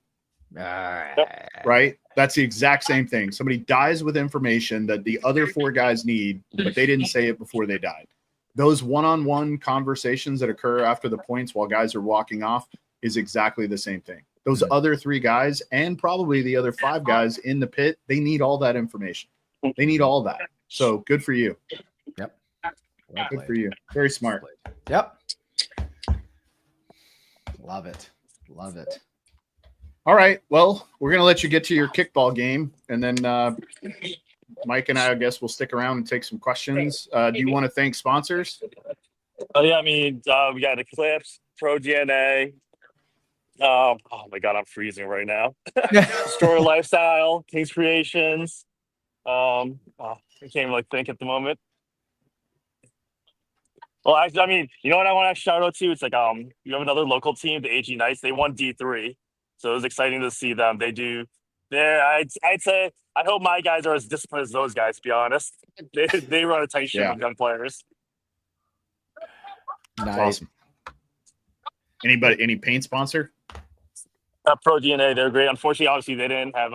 Right? That's the exact same thing. Somebody dies with information that the other 4 guys need, but they didn't say it before they died. Those one-on-one conversations that occur after the points while guys are walking off is exactly the same thing. Those other 3 guys, and probably the other 5 guys in the pit, they need all that information. They need all that. So good for you. Yep. Well, good for you. Very smart. Yep. Love it. Love it. All right. Well, we're going to let you get to your kickball game, and then Mike and I guess we'll stick around and take some questions. Do you want to thank sponsors? Oh, yeah. I mean, we got Eclipse, Pro DNA. Oh my God, I'm freezing right now. Store Lifestyle, King's Creations. I can't even like think at the moment. Well, actually, I mean, you know what I want to shout out to? It's like you have another local team, the AG Knights. They won D3, so it was exciting to see them. They do. I'd say I hope my guys are as disciplined as those guys. To be honest, they run a tight ship with young players. Nice. Awesome. Any paint sponsor? Pro DNA, they're great. Unfortunately, obviously, they didn't have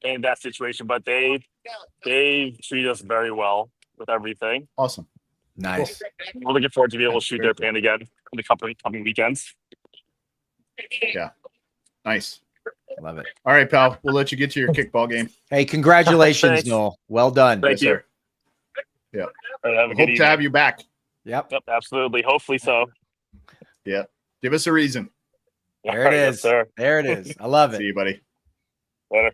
in that situation, but they treat us very well with everything. Awesome. Nice. Cool. We're looking forward to be able to shoot their paint again in the coming weekends. Yeah. Nice. Love it. All right, pal. We'll let you get to your kickball game. Hey, congratulations, Noel. Well done. Thank you. Sir. Yeah. Hope to have you back. Yep. Absolutely. Hopefully so. Yeah. Give us a reason. There it is. Yes, there it is. I love it. See you, buddy. Later.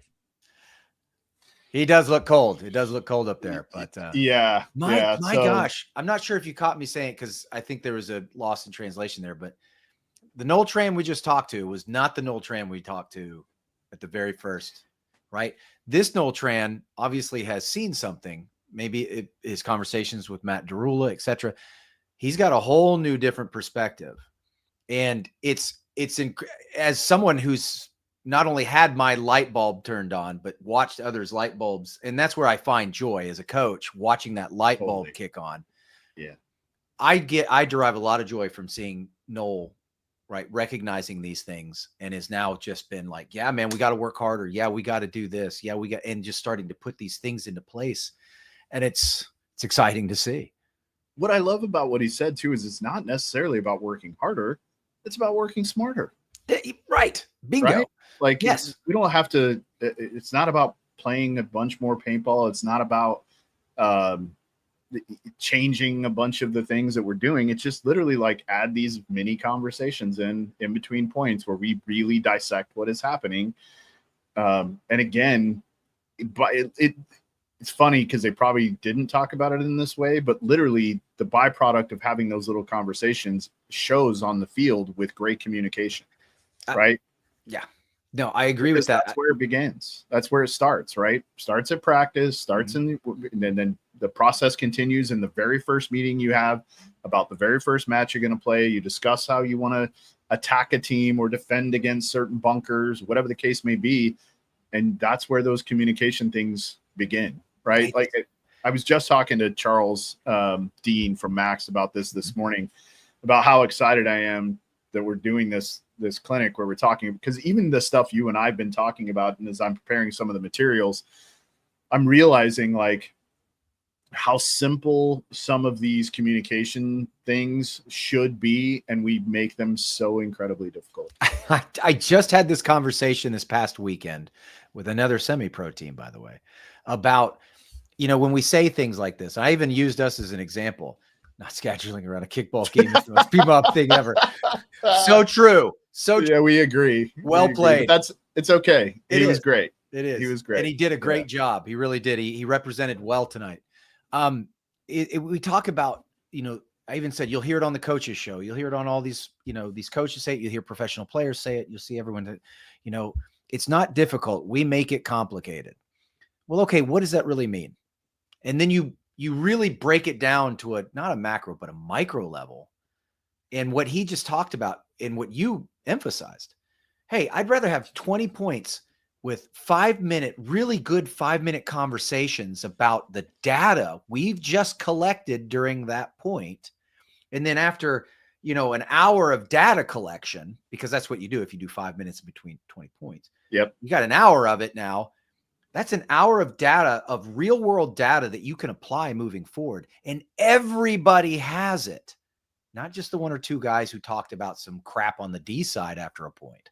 He does look cold. It does look cold up there, but my gosh, I'm not sure if you caught me saying it because I think there was a loss in translation there, but the Noel Tran we just talked to was not the Noel Tran we talked to at the very first, right? This Noel Tran obviously has seen something, maybe his conversations with Matt Derula, etc. He's got a whole new different perspective, and it's as someone who's not only had my light bulb turned on, but watched others' light bulbs. And that's where I find joy as a coach, watching that light bulb kick on. Yeah. I derive a lot of joy from seeing Noel, right, recognizing these things, and is now just been like, yeah, man, we got to work harder. Yeah, we got to do this. Yeah, and just starting to put these things into place. And it's exciting to see. What I love about what he said too, is it's not necessarily about working harder. It's about working smarter. Right. Bingo. Right? Like, yes, we don't have to, it's not about playing a bunch more paintball. It's not about, changing a bunch of the things that we're doing. It's just literally like add these mini conversations in between points where we really dissect what is happening. And again, but it's funny because they probably didn't talk about it in this way, but literally the byproduct of having those little conversations shows on the field with great communication, right? Yeah. No, I agree with that. That's where it begins. That's where it starts, right? Starts at practice, starts and then the process continues in the very first meeting you have about the very first match you're going to play. You discuss how you want to attack a team or defend against certain bunkers, whatever the case may be. And that's where those communication things begin, right? Like I was just talking to Charles Dean from Max about this morning, about how excited I am that we're doing this clinic where we're talking, because even the stuff you and I've been talking about, and as I'm preparing some of the materials, I'm realizing like how simple some of these communication things should be, and we make them so incredibly difficult. I just had this conversation this past weekend with another semi-pro team, by the way, about, when we say things like this. I even used us as an example. Not scheduling around a kickball game is the most beat-up thing ever. So true. So yeah, we agree. Well played. But it's okay. He was great. It is. He was great. And he did a great job. He really did. He represented well tonight. We talk about, I even said, you'll hear it on the coaches show. You'll hear it on all these, these coaches say it. You'll hear professional players say it. You'll see everyone that, it's not difficult. We make it complicated. Well, okay, what does that really mean? And then you really break it down to not a macro, but a micro level. And what he just talked about and what you emphasized, hey, I'd rather have 20 points with 5-minute, really good 5-minute conversations about the data we've just collected during that point. And then after, an hour of data collection, because that's what you do if you do 5 minutes between 20 points. Yep. You got an hour of it now. That's an hour of data, of real world data that you can apply moving forward. And everybody has it. Not just the one or two guys who talked about some crap on the D side after a point.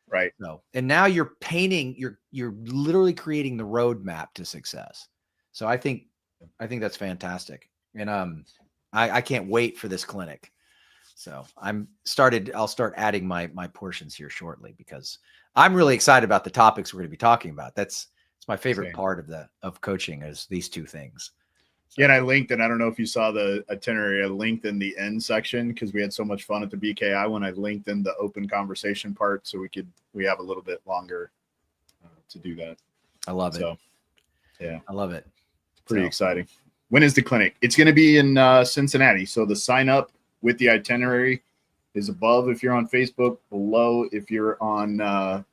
Right. So, and now you're painting, you're literally creating the roadmap to success. So I think that's fantastic. And I can't wait for this clinic. So I'll start adding my portions here shortly, because I'm really excited about the topics we're going to be talking about. It's my favorite part of coaching is these two things. So. Yeah, and I linked, and I don't know if you saw the itinerary, I linked in the end section because we had so much fun at the BKI when I linked in the open conversation part, so we have a little bit longer to do that. I love it. Yeah, I love it. Pretty exciting. When is the clinic? It's going to be in Cincinnati. So the sign up with the itinerary is above if you're on Facebook, below if you're on.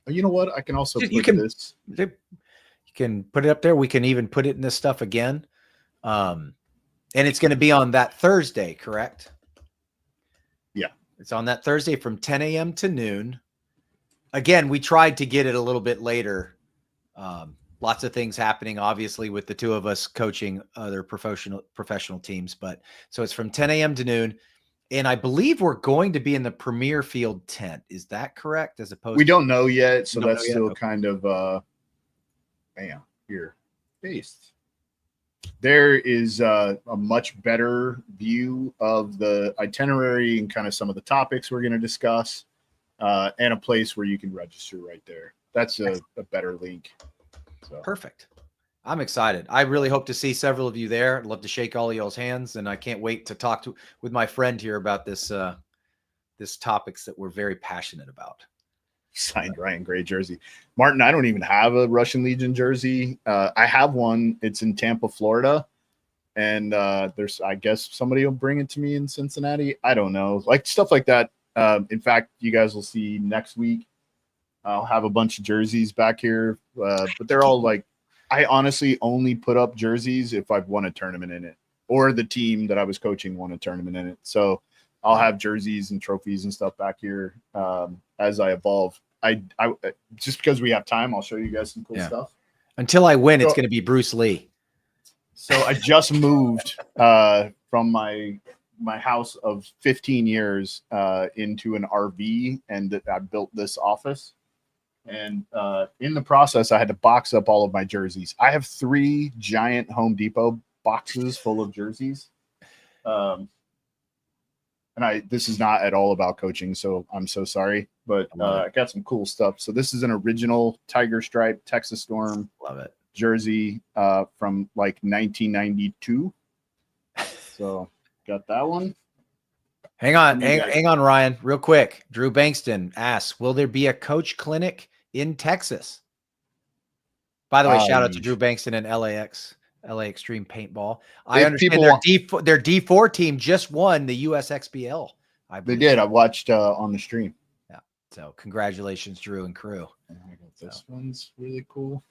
You know what? I can also this. You can put it up there. We can even put it in this stuff again. And it's going to be on that Thursday, correct? Yeah. It's on that Thursday from 10 a.m. to noon. Again, we tried to get it a little bit later. Lots of things happening, obviously, with the two of us coaching other professional teams. But so it's from 10 a.m. to noon. And I believe we're going to be in the Premier Field tent. Is that correct? As opposed we don't know yet. So that's still okay. kind of here based. There is a much better view of the itinerary and kind of some of the topics we're going to discuss, and a place where you can register right there. That's a better link. So. Perfect. I'm excited. I really hope to see several of you there. I'd love to shake all of y'all's hands, and I can't wait to talk with my friend here about this topics that we're very passionate about. Signed Ryan Gray jersey. Martin, I don't even have a Russian Legion jersey. I have one. It's in Tampa, Florida. And there's, I guess somebody will bring it to me in Cincinnati. I don't know. Like stuff like that. In fact, you guys will see next week. I'll have a bunch of jerseys back here. But they're all like, I honestly only put up jerseys if I've won a tournament in it, or the team that I was coaching won a tournament in it. So I'll have jerseys and trophies and stuff back here as I evolve. I just because we have time, I'll show you guys some cool stuff. Until I win, it's going to be Bruce Lee. So I just moved from my house of 15 years into an RV, and I built this office. And in the process, I had to box up all of my jerseys. I have 3 giant Home Depot boxes full of jerseys. And this is not at all about coaching, so I'm so sorry. But I got some cool stuff. So this is an original Tiger Stripe Texas Storm jersey from like 1992. So got that one. Hang on, Ryan, real quick. Drew Bankston asks, will there be a coach clinic in Texas? By the way, shout out to Drew Bankston and LA Extreme Paintball. I understand their D4 team just won the USXBL. They did. I watched on the stream. Yeah. So congratulations, Drew and crew. This one's really cool.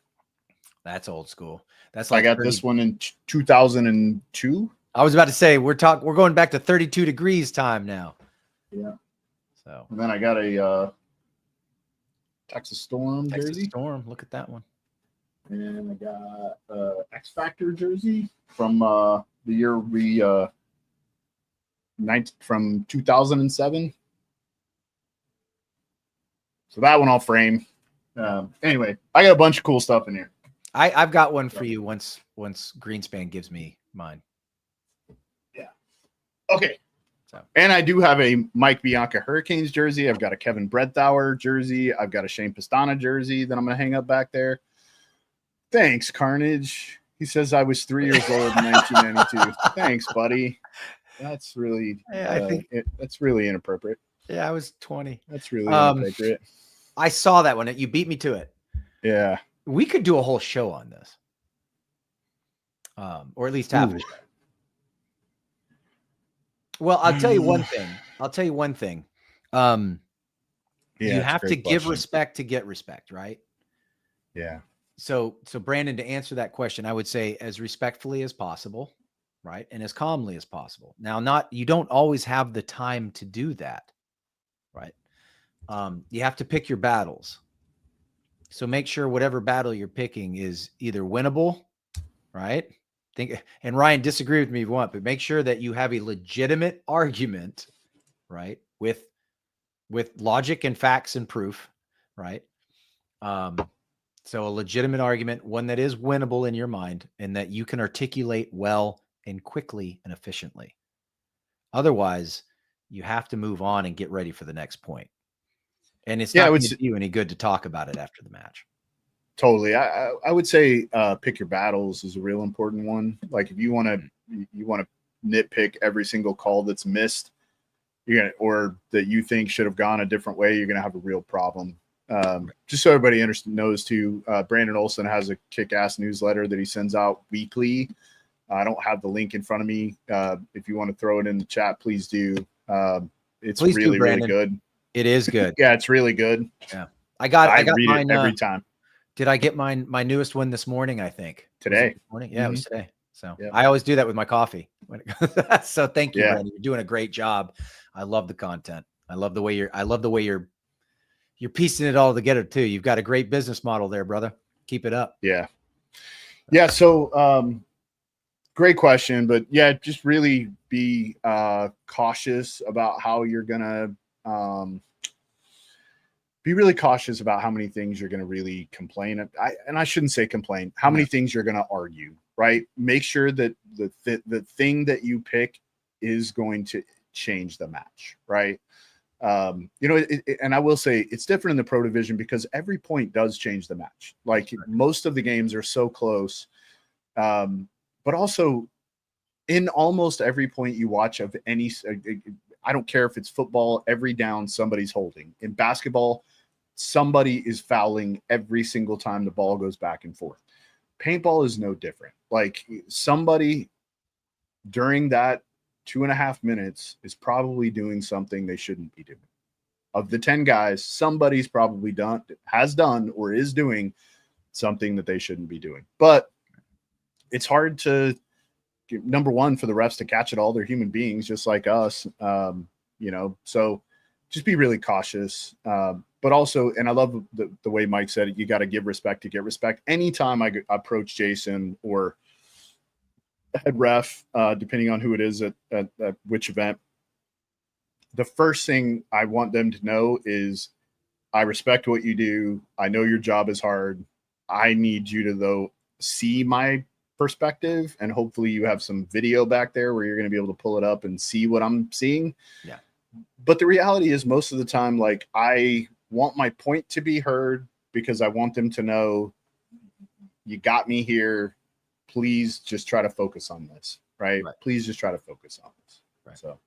That's old school. That's like I got this one in 2002. I was about to say we're going back to 32 degrees time now. Yeah. So and then I got a Texas Storm jersey. Storm. Look at that one. And I got X Factor jersey from the year from 2007. So that one I'll frame. Anyway, I got a bunch of cool stuff in here. I've got one for you once Greenspan gives me mine. Yeah. Okay. And I do have a Mike Bianca Hurricanes jersey. I've got a Kevin Bredthauer jersey. I've got a Shane Pastana jersey that I'm going to hang up back there. Thanks, Carnage. He says I was 3 years old in 1992. Thanks, buddy. That's really, I think that's really inappropriate. Yeah, I was 20. That's really inappropriate. I saw that one. You beat me to it. Yeah. We could do a whole show on this. Or at least half a show. Well, I'll tell you one thing. You have to give respect to get respect, right? Yeah. So Brandon, to answer that question, I would say as respectfully as possible, right? And as calmly as possible. Now, you don't always have the time to do that, right? You have to pick your battles. So make sure whatever battle you're picking is either winnable, right? And Ryan, disagree with me if you want, but make sure that you have a legitimate argument, right? With logic and facts and proof, right? So a legitimate argument, one that is winnable in your mind and that you can articulate well and quickly and efficiently. Otherwise, you have to move on and get ready for the next point. And it's not going to do you any good to talk about it after the match. Totally. I would say pick your battles is a real important one. Like if you want to nitpick every single call that's missed, or that you think should have gone a different way, you're going to have a real problem. Just so everybody knows too, Brandon Olson has a kick-ass newsletter that he sends out weekly. I don't have the link in front of me. If you want to throw it in the chat, please do. It's really good. It is good. Yeah, it's really good. Yeah. I got read mine it every time. Did I get my newest one this morning? I think today. Morning? Yeah, It was today. So I always do that with my coffee. So thank you, Brandon. You're doing a great job. I love the content. I love the way you're piecing it all together too. You've got a great business model there, brother. Keep it up. Yeah. Yeah. So, great question, but yeah, just really be cautious about how you're going to, be really cautious about how many things you're going to really complain. I shouldn't say complain, how many things you're going to argue, right? Make sure that the thing that you pick is going to change the match, right? And I will say it's different in the pro division because every point does change the match. Like most of the games are so close. But also in almost every point you watch of any, I don't care if it's football, every down somebody's holding. In basketball, somebody is fouling every single time the ball goes back and forth. Paintball is no different. Like somebody during that 2.5 minutes is probably doing something they shouldn't be doing. Of the 10 guys, somebody's probably has done or is doing something that they shouldn't be doing. But it's hard to, number one, for the refs to catch it all. They're human beings just like us, so just be really cautious. But also, and I love the way Mike said it, you got to give respect to get respect. Anytime I approach Jason or head ref, depending on who it is at which event, the first thing I want them to know is I respect what you do. I know your job is hard. I need you to, though, see my perspective, and hopefully you have some video back there where you're going to be able to pull it up and see what I'm seeing. Yeah. But the reality is, most of the time, like, I want my point to be heard because I want them to know you got me here. Please just try to focus on this, right? Please just try to focus on this. Right. So,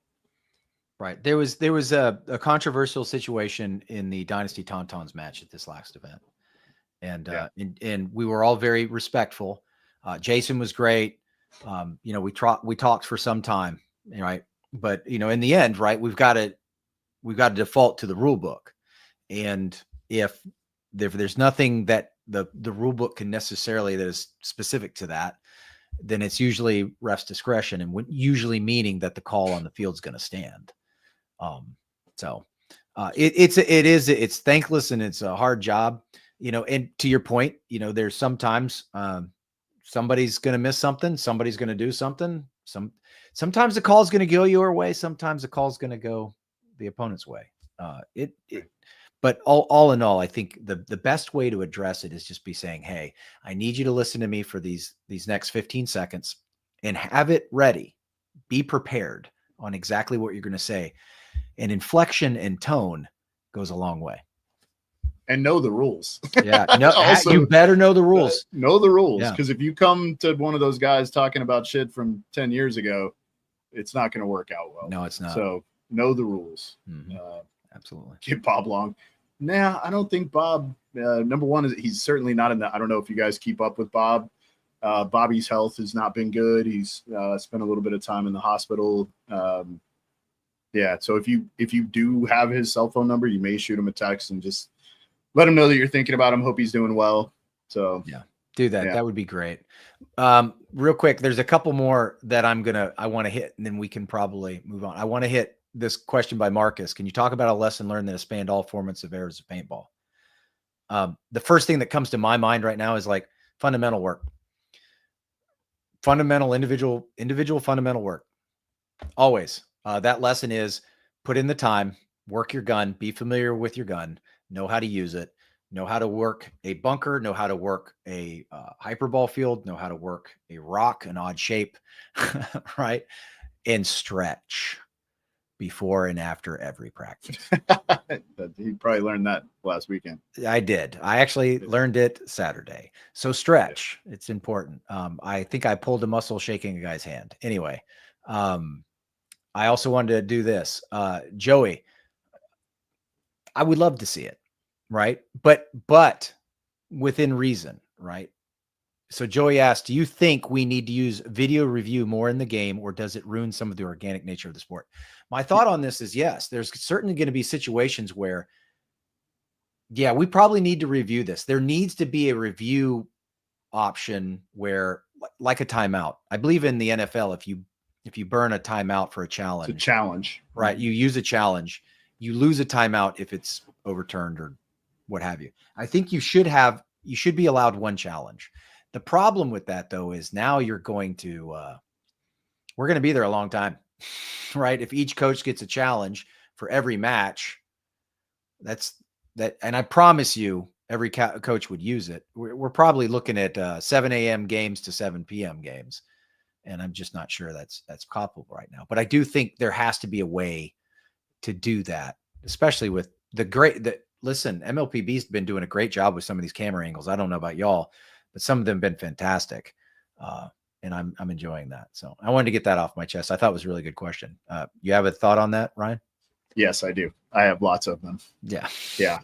right. There was a controversial situation in the Dynasty Tauntauns match at this last event. And, and we were all very respectful. Jason was great. You know, we talked for some time, right? But, you know, in the end, right, we've got to default to the rule book. And if there's nothing that the rule book can necessarily that is specific to that, then it's usually ref's discretion, and usually meaning that the call on the field is going to stand. It's thankless and it's a hard job, you know, and to your point, you know, there's sometimes, somebody's going to miss something. Somebody's going to do something. Sometimes the call is going to go your way. Sometimes the call is going to go the opponent's way. But all in all, I think the best way to address it is just be saying, hey, I need you to listen to me for these next 15 seconds and have it ready. Be prepared on exactly what you're going to say. And inflection and tone goes a long way. And know the rules. Yeah. No, also, you better know the rules. Know the rules. Because if you come to one of those guys talking about shit from 10 years ago, it's not going to work out well. No, it's not. So know the rules. Mm-hmm. Absolutely. Give Bob long. Nah, I don't think Bob, number one, is he's certainly not in the, I don't know if you guys keep up with Bob. Bobby's health has not been good. He's spent a little bit of time in the hospital. Yeah. So if you do have his cell phone number, you may shoot him a text and just let him know that you're thinking about him. Hope he's doing well. So yeah, do that. Yeah. That would be great. Real quick, there's a couple more that I want to hit, and then we can probably move on. I want to hit this question by Marcus. Can you talk about a lesson learned that has spanned all formats of eras of paintball? The first thing that comes to my mind right now is like fundamental work, individual fundamental work. Always. That lesson is put in the time, work your gun, be familiar with your gun, know how to use it, know how to work a bunker, know how to work a hyperball field, know how to work a rock, an odd shape, right? And stretch before and after every practice. He probably learned that last weekend. I did. I actually learned it Saturday. So stretch, it's important. I think I pulled a muscle shaking a guy's hand. Anyway, I also wanted to do this. Joey, I would love to see it, right? But within reason, right? So Joey asked, do you think we need to use video review more in the game, or does it ruin some of the organic nature of the sport? My thought on this is yes, there's certainly going to be situations where, yeah, we probably need to review this. There needs to be a review option where, like a timeout. I believe in the NFL, if you burn a timeout for a challenge, it's a challenge, right? You use a challenge, you lose a timeout if it's overturned or what have you. I think you should be allowed one challenge. The problem with that, though, is now you're going to, we're going to be there a long time, right? If each coach gets a challenge for every match, that's that. And I promise you, every coach would use it. We're probably looking at 7 a.m. games to 7 p.m. games. And I'm just not sure that's comparable right now. But I do think there has to be a way to do that, especially with listen, MLPB's been doing a great job with some of these camera angles. I don't know about y'all, but some of them have been fantastic. And I'm enjoying that. So I wanted to get that off my chest. I thought it was a really good question. You have a thought on that, Ryan? Yes, I do. I have lots of them. Yeah. Yeah.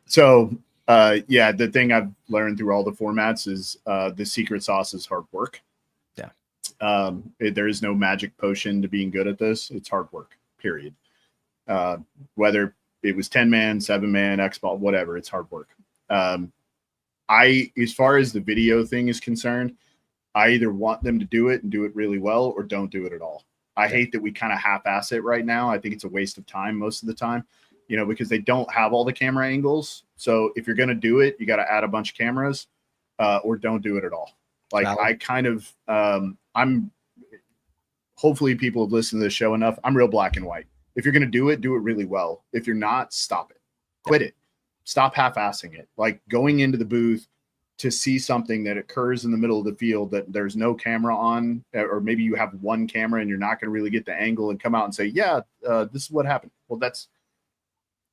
So, the thing I've learned through all the formats is the secret sauce is hard work. Yeah. There is no magic potion to being good at this. It's hard work, period. Whether it was 10-man, 7-man, X-ball, whatever, it's hard work. As far as the video thing is concerned, I either want them to do it and do it really well or don't do it at all. I hate that we kind of half-ass it right now. I think it's a waste of time most of the time, because they don't have all the camera angles. So if you're going to do it, you got to add a bunch of cameras or don't do it at all. Like I kind of, hopefully people have listened to this show enough. I'm real black and white. If you're going to do it really well. If you're not, stop it. Quit it. stop half-assing it. Like going into the booth to see something that occurs in the middle of the field that there's no camera on, or maybe you have one camera and you're not going to really get the angle, and come out and say, yeah, this is what happened. Well, that's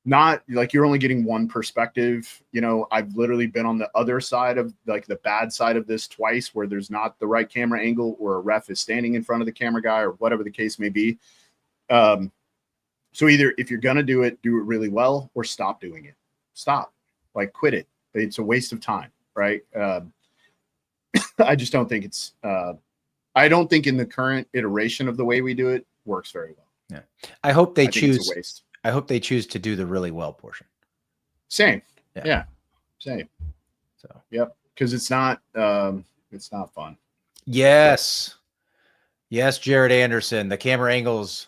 not like, you're only getting one perspective. You know, I've literally been on the other side of, like, the bad side of this twice, where there's not the right camera angle, or a ref is standing in front of the camera guy, or whatever the case may be. So either, if you're going to do it really well, or stop doing it. Stop, like, quit it. It's a waste of time. Right. I just don't think it's, I don't think in the current iteration of the way we do it works very well. Yeah. I hope they I think it's a choose, waste. I hope they choose to do the really well portion. Same. Yeah. Yeah. Same. So, Yep. Cause it's not fun. yes. Yes. Jared Anderson, the camera angles,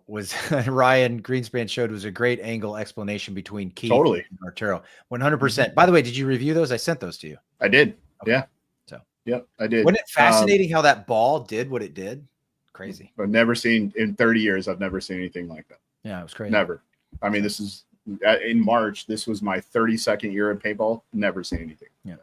was Ryan Greenspan showed was a great angle explanation between Keith Totally. and Arturo. 100%. By the way, did you review those? I sent those to you. I did. Okay. Yeah. So, yep, I did. Wasn't it fascinating how that ball did what it did? Crazy. I've never seen, in 30 years, I've never seen anything like that. Yeah, it was crazy. Never. I mean, this is in March. This was my 32nd year in paintball. Never seen anything. Yeah.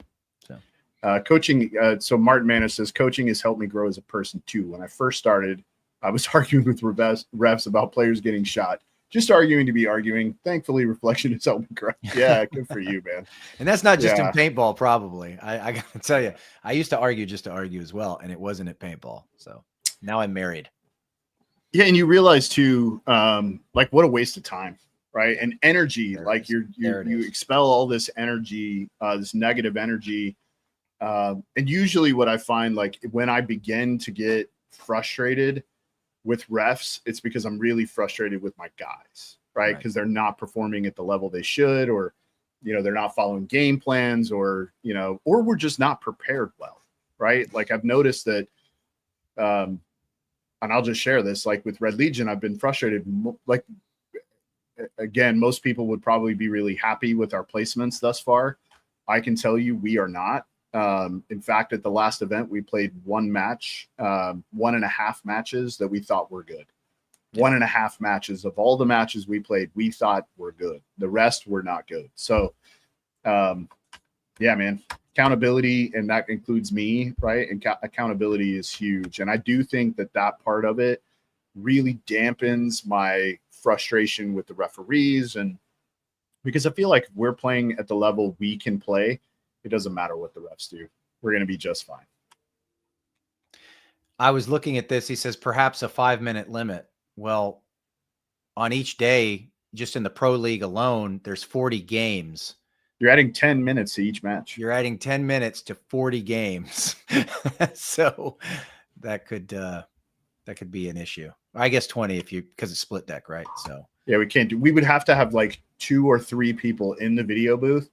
So, coaching. So Martin Manis says, coaching has helped me grow as a person too. When I first started, I was arguing with refs about players getting shot. Just arguing to be arguing. Thankfully, reflection has helped me grow. Yeah, good for you, man. and that's not just in paintball, probably. I got to tell you, I used to argue just to argue as well, and it wasn't at paintball. So now I'm married. Yeah, and you realize too, like, what a waste of time, right? And energy. Like, you expel all this energy, this negative energy. And usually what I find, like, when I begin to get frustrated with refs, it's because I'm really frustrated with my guys, right? Because they're not performing at the level they should, or, you know, they're not following game plans, or, you know, or we're just not prepared well, right? Like, I've noticed that, and I'll just share this, like with Red Legion, I've been frustrated. Like, again, most people would probably be really happy with our placements thus far. I can tell you we are not. In fact, at the last event, we played one match, 1.5 matches that we thought were good. 1.5 matches of all the matches we played, we thought were good. The rest were not good. So, yeah, man, accountability, and that includes me, right? And accountability is huge. And I do think that that part of it really dampens my frustration with the referees. And because I feel like if we're playing at the level we can play, it doesn't matter what the refs do. We're going to be just fine. I was looking at this. He says perhaps a 5-minute limit. Well, on each day, just in the pro league alone, there's 40 games. You're adding 10 minutes to each match. You're adding 10 minutes to 40 games. So that could be an issue. I guess 20 because it's split deck, right? So yeah, we would have to have like 2 or 3 people in the video booth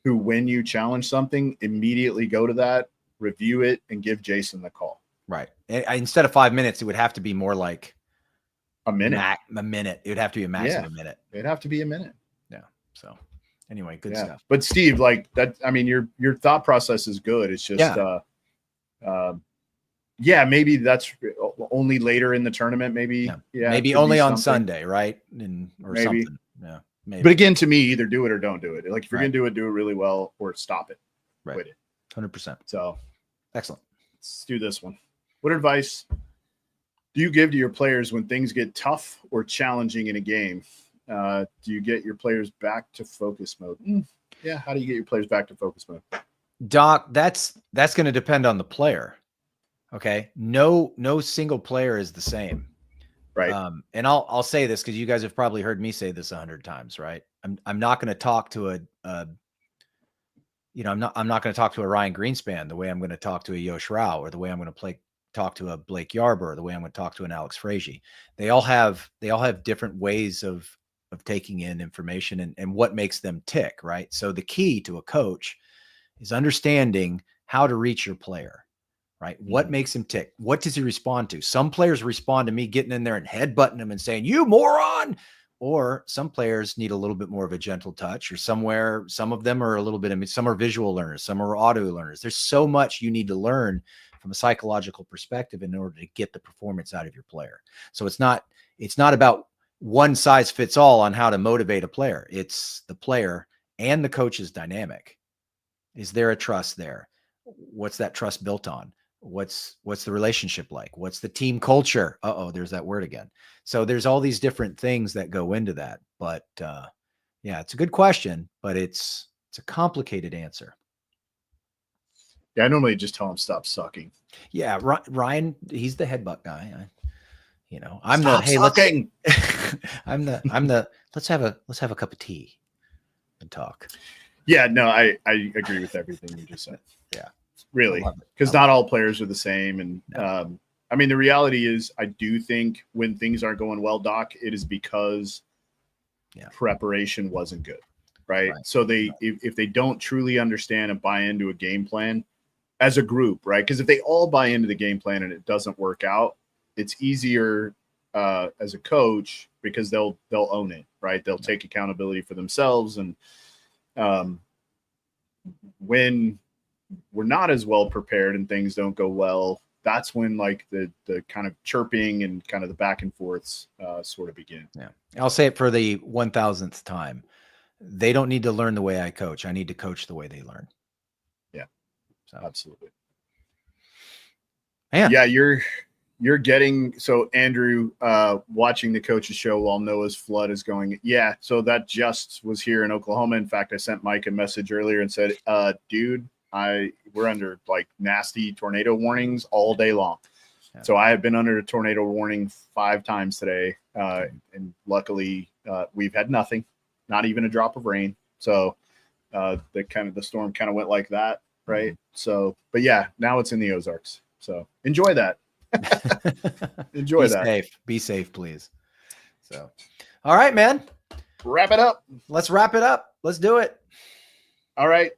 who, when you challenge something, immediately go to that, review it, and give Jason the call. Right. Instead of 5 minutes, it would have to be more like a minute. A minute. It would have to be a maximum minute. It'd have to be a minute. Yeah. So anyway, good stuff. But Steve, like that, I mean, your thought process is good. It's just, maybe that's only later in the tournament. Maybe, maybe only on Sunday, right? Or maybe. Something. Yeah. Maybe. But again, to me, either do it or don't do it. Like, if you're going to do it really well, or stop it. Right. Quit it. 100%. So excellent. Let's do this one. What advice do you give to your players when things get tough or challenging in a game? Do you get your players back to focus mode? Yeah. How do you get your players back to focus mode? Doc, that's going to depend on the player. Okay. No single player is the same. Right. And I'll say this, because you guys have probably heard me say this 100 times, right? I'm not going to talk to I'm not going to talk to a Ryan Greenspan the way I'm going to talk to a Yosh Rao, or the way I'm going to talk to a Blake Yarber, or the way I'm going to talk to an Alex Frazier. They all have different ways of taking in information and what makes them tick, right? So the key to a coach is understanding how to reach your player. Right? What makes him tick? What does he respond to? Some players respond to me getting in there and headbutting him and saying, "You moron." Or some players need a little bit more of a gentle touch, or some of them are a little bit, some are visual learners, some are audio learners. There's so much you need to learn from a psychological perspective in order to get the performance out of your player. So it's not about one size fits all on how to motivate a player. It's the player and the coach's dynamic. Is there a trust there? What's that trust built on? What's the relationship like? What's the team culture? There's that word again. So there's all these different things that go into that. But yeah, it's a good question, but it's a complicated answer. Yeah, I normally just tell him stop sucking. Yeah, Ryan, he's the headbutt guy. I'm stop sucking. I'm the let's have a cup of tea and talk. Yeah, no, I agree with everything you just said. Yeah, really, because not all players are the same. And I mean, the reality is, I do think when things aren't going well, Doc, it is because preparation wasn't good, right? So if they don't truly understand and buy into a game plan as a group, right? Because if they all buy into the game plan and it doesn't work out, it's easier as a coach because they'll own it, right? They'll take accountability for themselves. And when we're not as well prepared and things don't go well, that's when like the kind of chirping and kind of the back and forths sort of begin. Yeah. I'll say it for the 1000th time. They don't need to learn the way I coach. I need to coach the way they learn. Yeah. So absolutely. Man. Yeah, you're getting, so Andrew, watching the coaches show while Noah's flood is going. Yeah. So that just was here in Oklahoma. In fact, I sent Mike a message earlier and said, dude, we're under like nasty tornado warnings all day long. Yeah. So I have been under a tornado warning 5 times today. And luckily we've had nothing, not even a drop of rain. So the storm kind of went like that. Right. So, but yeah, now it's in the Ozarks. So enjoy that. Enjoy that. Be safe, please. So, all right, man. Wrap it up. Let's wrap it up. Let's do it. All right.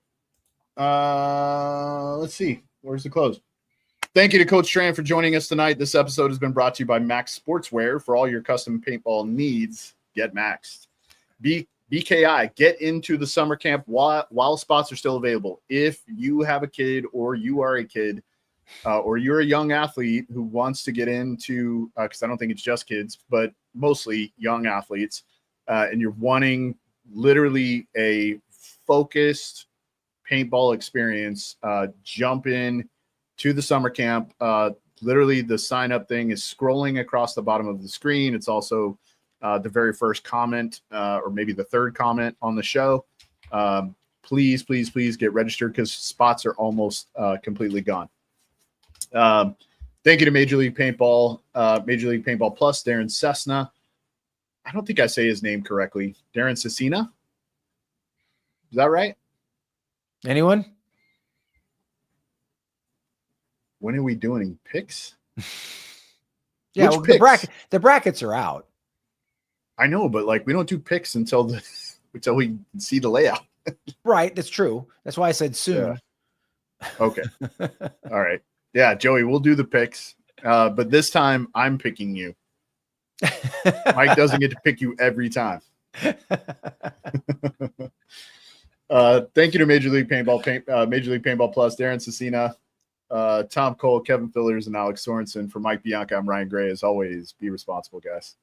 Let's see. Where's the close? Thank you to Coach Tran for joining us tonight. This episode has been brought to you by Max Sportswear. For all your custom paintball needs, get Maxed. BKI, get into the summer camp while spots are still available. If you have a kid or you are a kid, or you're a young athlete who wants to get into, because I don't think it's just kids, but mostly young athletes, and you're wanting literally a focused paintball experience, jump in to the summer camp. Literally the sign up thing is scrolling across the bottom of the screen. It's also the very first comment, or maybe the third comment on the show. Please get registered because spots are almost completely gone. Thank you to Major League Paintball Plus, Darren Cessna. I don't think I say his name correctly. Darren Cessina. Is that right? Anyone? When are we doing picks? Yeah, well, the brackets are out. I know, but like we don't do picks until we see the layout. Right, that's true. That's why I said soon. Yeah. Okay. All right. Yeah, Joey, we'll do the picks. But this time I'm picking you. Mike doesn't get to pick you every time. Thank you to Major League Paintball Plus, Darren Cessina, Tom Cole, Kevin Fillers, and Alex Sorensen. For Mike Bianca, I'm Ryan Gray. As always, be responsible, guys.